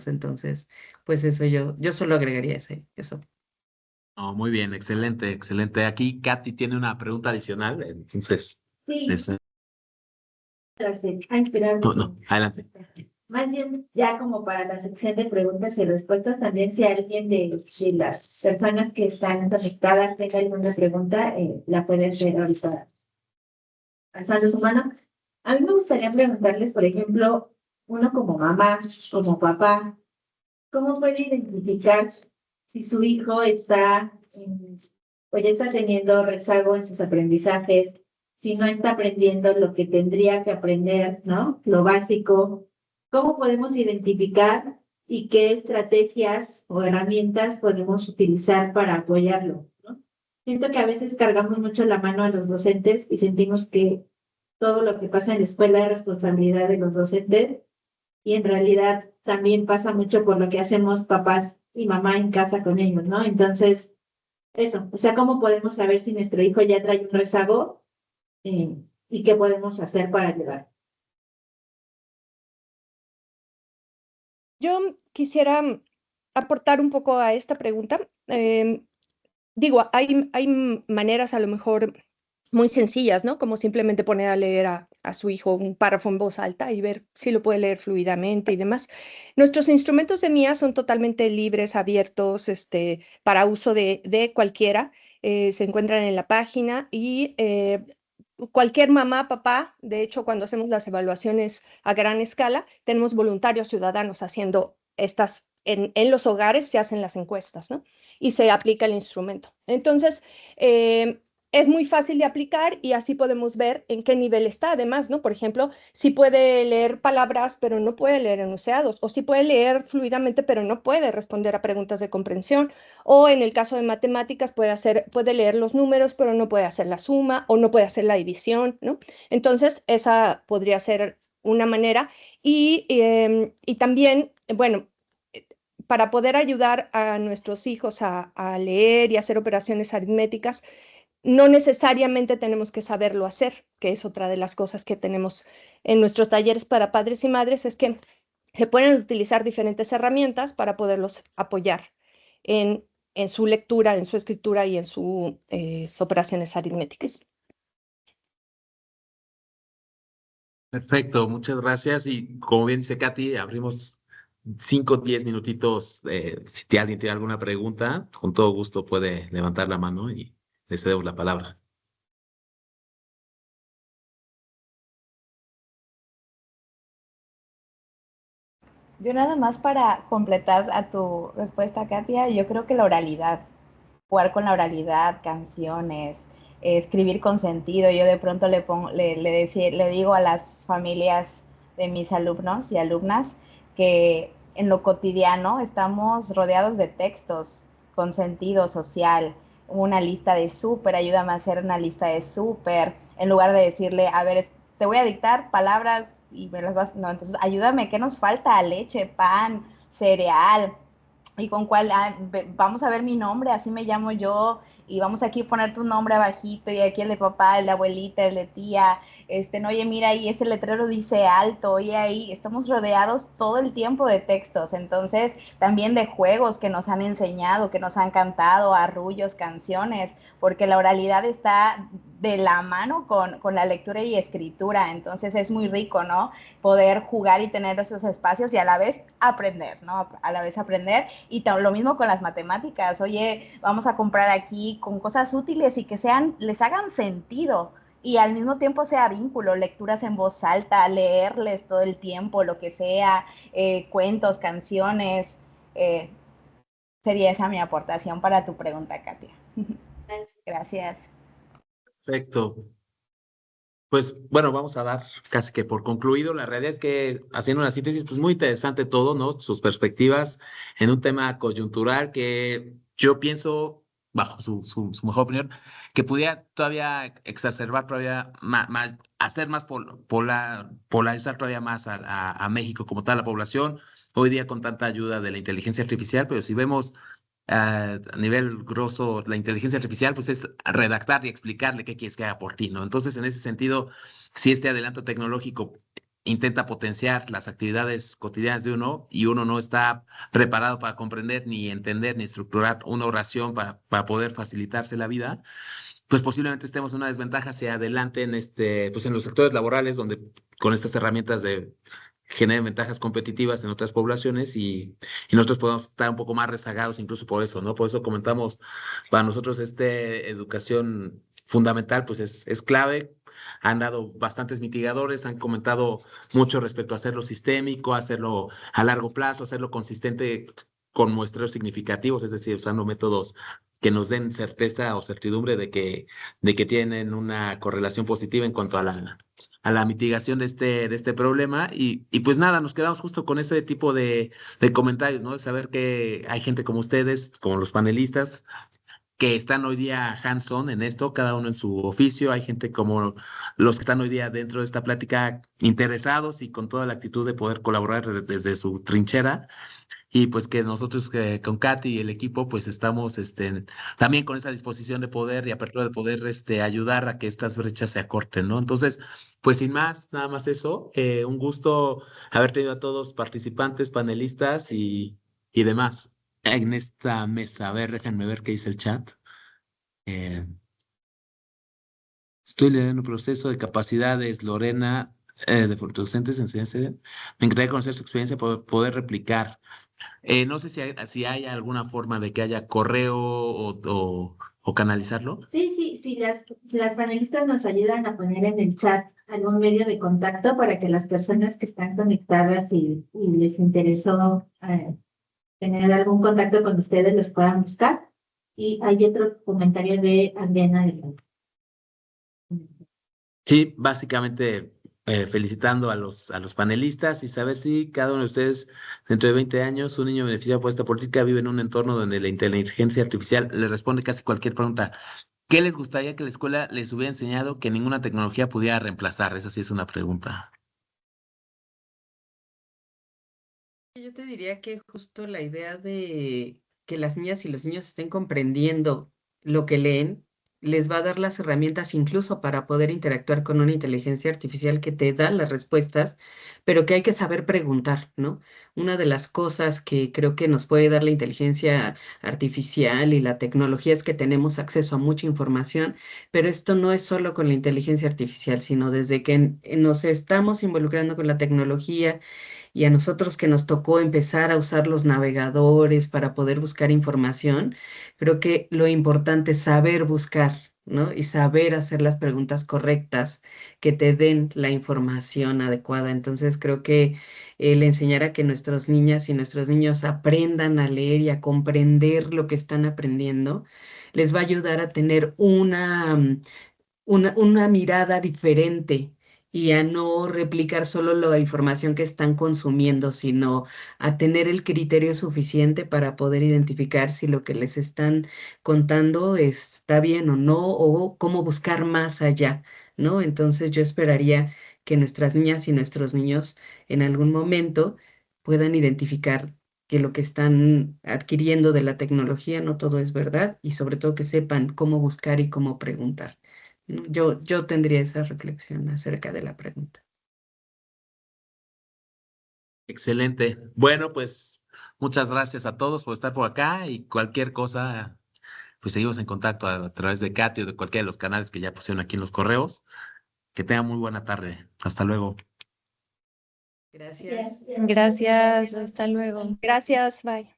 Entonces, pues eso yo solo agregaría eso. No, muy bien, excelente, excelente. Aquí Katy tiene una pregunta adicional, entonces, Sí, esa- a inspirar. no, adelante. Más bien, ya como para la sección de preguntas y respuestas, también si alguien de las personas que están conectadas tenga alguna pregunta, la puede hacer ahorita alzando su mano. A mí me gustaría preguntarles, por ejemplo, uno como mamá, como papá, ¿cómo puede identificar si su hijo o ya está teniendo rezago en sus aprendizajes, si no está aprendiendo lo que tendría que aprender, ¿no? Lo básico. ¿Cómo podemos identificar y qué estrategias o herramientas podemos utilizar para apoyarlo, ¿no? Siento que a veces cargamos mucho la mano a los docentes y sentimos que todo lo que pasa en la escuela es responsabilidad de los docentes, y en realidad también pasa mucho por lo que hacemos papás y mamá en casa con ellos, ¿no? Entonces, eso, o sea, ¿cómo podemos saber si nuestro hijo ya trae un rezago y qué podemos hacer para ayudar? Yo quisiera aportar un poco a esta pregunta. Digo, hay maneras a lo mejor muy sencillas, ¿no? Como simplemente poner a leer a su hijo un párrafo en voz alta y ver si lo puede leer fluidamente y demás. Nuestros instrumentos de MIA son totalmente libres, abiertos, para uso de cualquiera. Se encuentran en la página y cualquier mamá, papá, de hecho, cuando hacemos las evaluaciones a gran escala, tenemos voluntarios ciudadanos haciendo estas en los hogares se hacen las encuestas, ¿no? Y se aplica el instrumento. Entonces, es muy fácil de aplicar y así podemos ver en qué nivel está. Además, ¿no? Por ejemplo, si puede leer palabras, pero no puede leer enunciados, o si puede leer fluidamente, pero no puede responder a preguntas de comprensión, o en el caso de matemáticas puede leer los números, pero no puede hacer la suma o no puede hacer la división, ¿no? Entonces, esa podría ser una manera. Y también, bueno, para poder ayudar a nuestros hijos a leer y hacer operaciones aritméticas, no necesariamente tenemos que saberlo hacer, que es otra de las cosas que tenemos en nuestros talleres para padres y madres, es que se pueden utilizar diferentes herramientas para poderlos apoyar en su lectura, en su escritura y en sus operaciones aritméticas. Perfecto, muchas gracias. Y como bien dice Katy, abrimos 5 o 10 minutitos. Si alguien tiene alguna pregunta, con todo gusto puede levantar la mano y le cedemos la palabra. Yo nada más para completar a tu respuesta, Katia, yo creo que la oralidad, jugar con la oralidad, canciones, escribir con sentido. Yo de pronto le digo a las familias de mis alumnos y alumnas que en lo cotidiano estamos rodeados de textos con sentido social. Una lista de súper, ayúdame a hacer una lista de súper, en lugar de decirle, a ver, te voy a dictar palabras y me las vas, no, entonces ayúdame, ¿qué nos falta? Leche, pan, cereal, y con cuál, vamos a ver mi nombre, así me llamo yo, y vamos aquí a poner tu nombre abajito, y aquí el de papá, el de abuelita, el de tía, no, oye, mira ahí, ese letrero dice alto, oye, ahí, estamos rodeados todo el tiempo de textos, entonces, también de juegos que nos han enseñado, que nos han cantado, arrullos, canciones, porque la oralidad está de la mano con la lectura y escritura, entonces es muy rico, ¿no? Poder jugar y tener esos espacios y a la vez aprender, ¿no? A la vez aprender. Y lo mismo con las matemáticas. Oye, vamos a comprar aquí con cosas útiles y que les hagan sentido. Y al mismo tiempo sea vínculo, lecturas en voz alta, leerles todo el tiempo, lo que sea, cuentos, canciones. Sería esa mi aportación para tu pregunta, Katia. Gracias. Perfecto. Pues bueno, vamos a dar casi que por concluido. La realidad es que haciendo una síntesis, pues muy interesante todo, ¿no? Sus perspectivas en un tema coyuntural que yo pienso, bajo su mejor opinión, que pudiera todavía exacerbar todavía más, hacer más polarizar todavía más a México como tal, la población, hoy día con tanta ayuda de la inteligencia artificial, pero si vemos a nivel grosso, la inteligencia artificial, pues es redactar y explicarle qué quieres que haga por ti, ¿no? Entonces, en ese sentido, si este adelanto tecnológico intenta potenciar las actividades cotidianas de uno y uno no está preparado para comprender, ni entender, ni estructurar una oración para poder facilitarse la vida, pues posiblemente estemos en una desventaja hacia adelante en pues en los sectores laborales donde con estas herramientas generen ventajas competitivas en otras poblaciones y nosotros podemos estar un poco más rezagados incluso por eso, ¿no? Por eso comentamos, para nosotros educación fundamental pues es clave. Han dado bastantes mitigadores, han comentado mucho respecto a hacerlo sistémico, hacerlo a largo plazo, hacerlo consistente con muestreos significativos, es decir, usando métodos que nos den certeza o certidumbre de que tienen una correlación positiva en cuanto a la mitigación de este problema. Y pues nada, nos quedamos justo con ese tipo de comentarios, ¿no? De saber que hay gente como ustedes, como los panelistas, que están hoy día hands-on en esto, cada uno en su oficio. Hay gente como los que están hoy día dentro de esta plática interesados y con toda la actitud de poder colaborar desde su trinchera. Y pues que nosotros con Katy y el equipo pues estamos también con esa disposición de poder y apertura de poder ayudar a que estas brechas se acorten, ¿no? Entonces, pues sin más, nada más eso. Un gusto haber tenido a todos participantes, panelistas y demás en esta mesa. A ver, déjenme ver qué dice el chat. Eh, Estoy leyendo el proceso de capacidades, Lorena, de docentes, enseñanza. Me encantaría conocer su experiencia, poder replicar. No sé si hay alguna forma de que haya correo o canalizarlo. Sí, las panelistas nos ayudan a poner en el chat algún medio de contacto para que las personas que están conectadas y les interesó tener algún contacto con ustedes, los puedan buscar. Y hay otro comentario de Adriana. Sí, básicamente felicitando a los panelistas y saber si cada uno de ustedes, dentro de 20 años, un niño beneficiado por esta política vive en un entorno donde la inteligencia artificial le responde casi cualquier pregunta. ¿Qué les gustaría que la escuela les hubiera enseñado que ninguna tecnología pudiera reemplazar? Esa sí es una pregunta. Yo te diría que justo la idea de que las niñas y los niños estén comprendiendo lo que leen, les va a dar las herramientas incluso para poder interactuar con una inteligencia artificial que te da las respuestas, pero que hay que saber preguntar, ¿no? Una de las cosas que creo que nos puede dar la inteligencia artificial y la tecnología es que tenemos acceso a mucha información, pero esto no es solo con la inteligencia artificial, sino desde que nos estamos involucrando con la tecnología y a nosotros que nos tocó empezar a usar los navegadores para poder buscar información, creo que lo importante es saber buscar, ¿no? Y saber hacer las preguntas correctas que te den la información adecuada. Entonces, creo que el enseñar a que nuestras niñas y nuestros niños aprendan a leer y a comprender lo que están aprendiendo, les va a ayudar a tener una mirada diferente y a no replicar solo la información que están consumiendo, sino a tener el criterio suficiente para poder identificar si lo que les están contando está bien o no, o cómo buscar más allá, ¿no? Entonces yo esperaría que nuestras niñas y nuestros niños en algún momento puedan identificar que lo que están adquiriendo de la tecnología no todo es verdad y sobre todo que sepan cómo buscar y cómo preguntar. ¿No? Yo tendría esa reflexión acerca de la pregunta. Excelente. Bueno, pues muchas gracias a todos por estar por acá y cualquier cosa, pues seguimos en contacto a través de Katy o de cualquiera de los canales que ya pusieron aquí en los correos. Que tengan muy buena tarde. Hasta luego. Gracias. Gracias, hasta luego. Gracias, bye.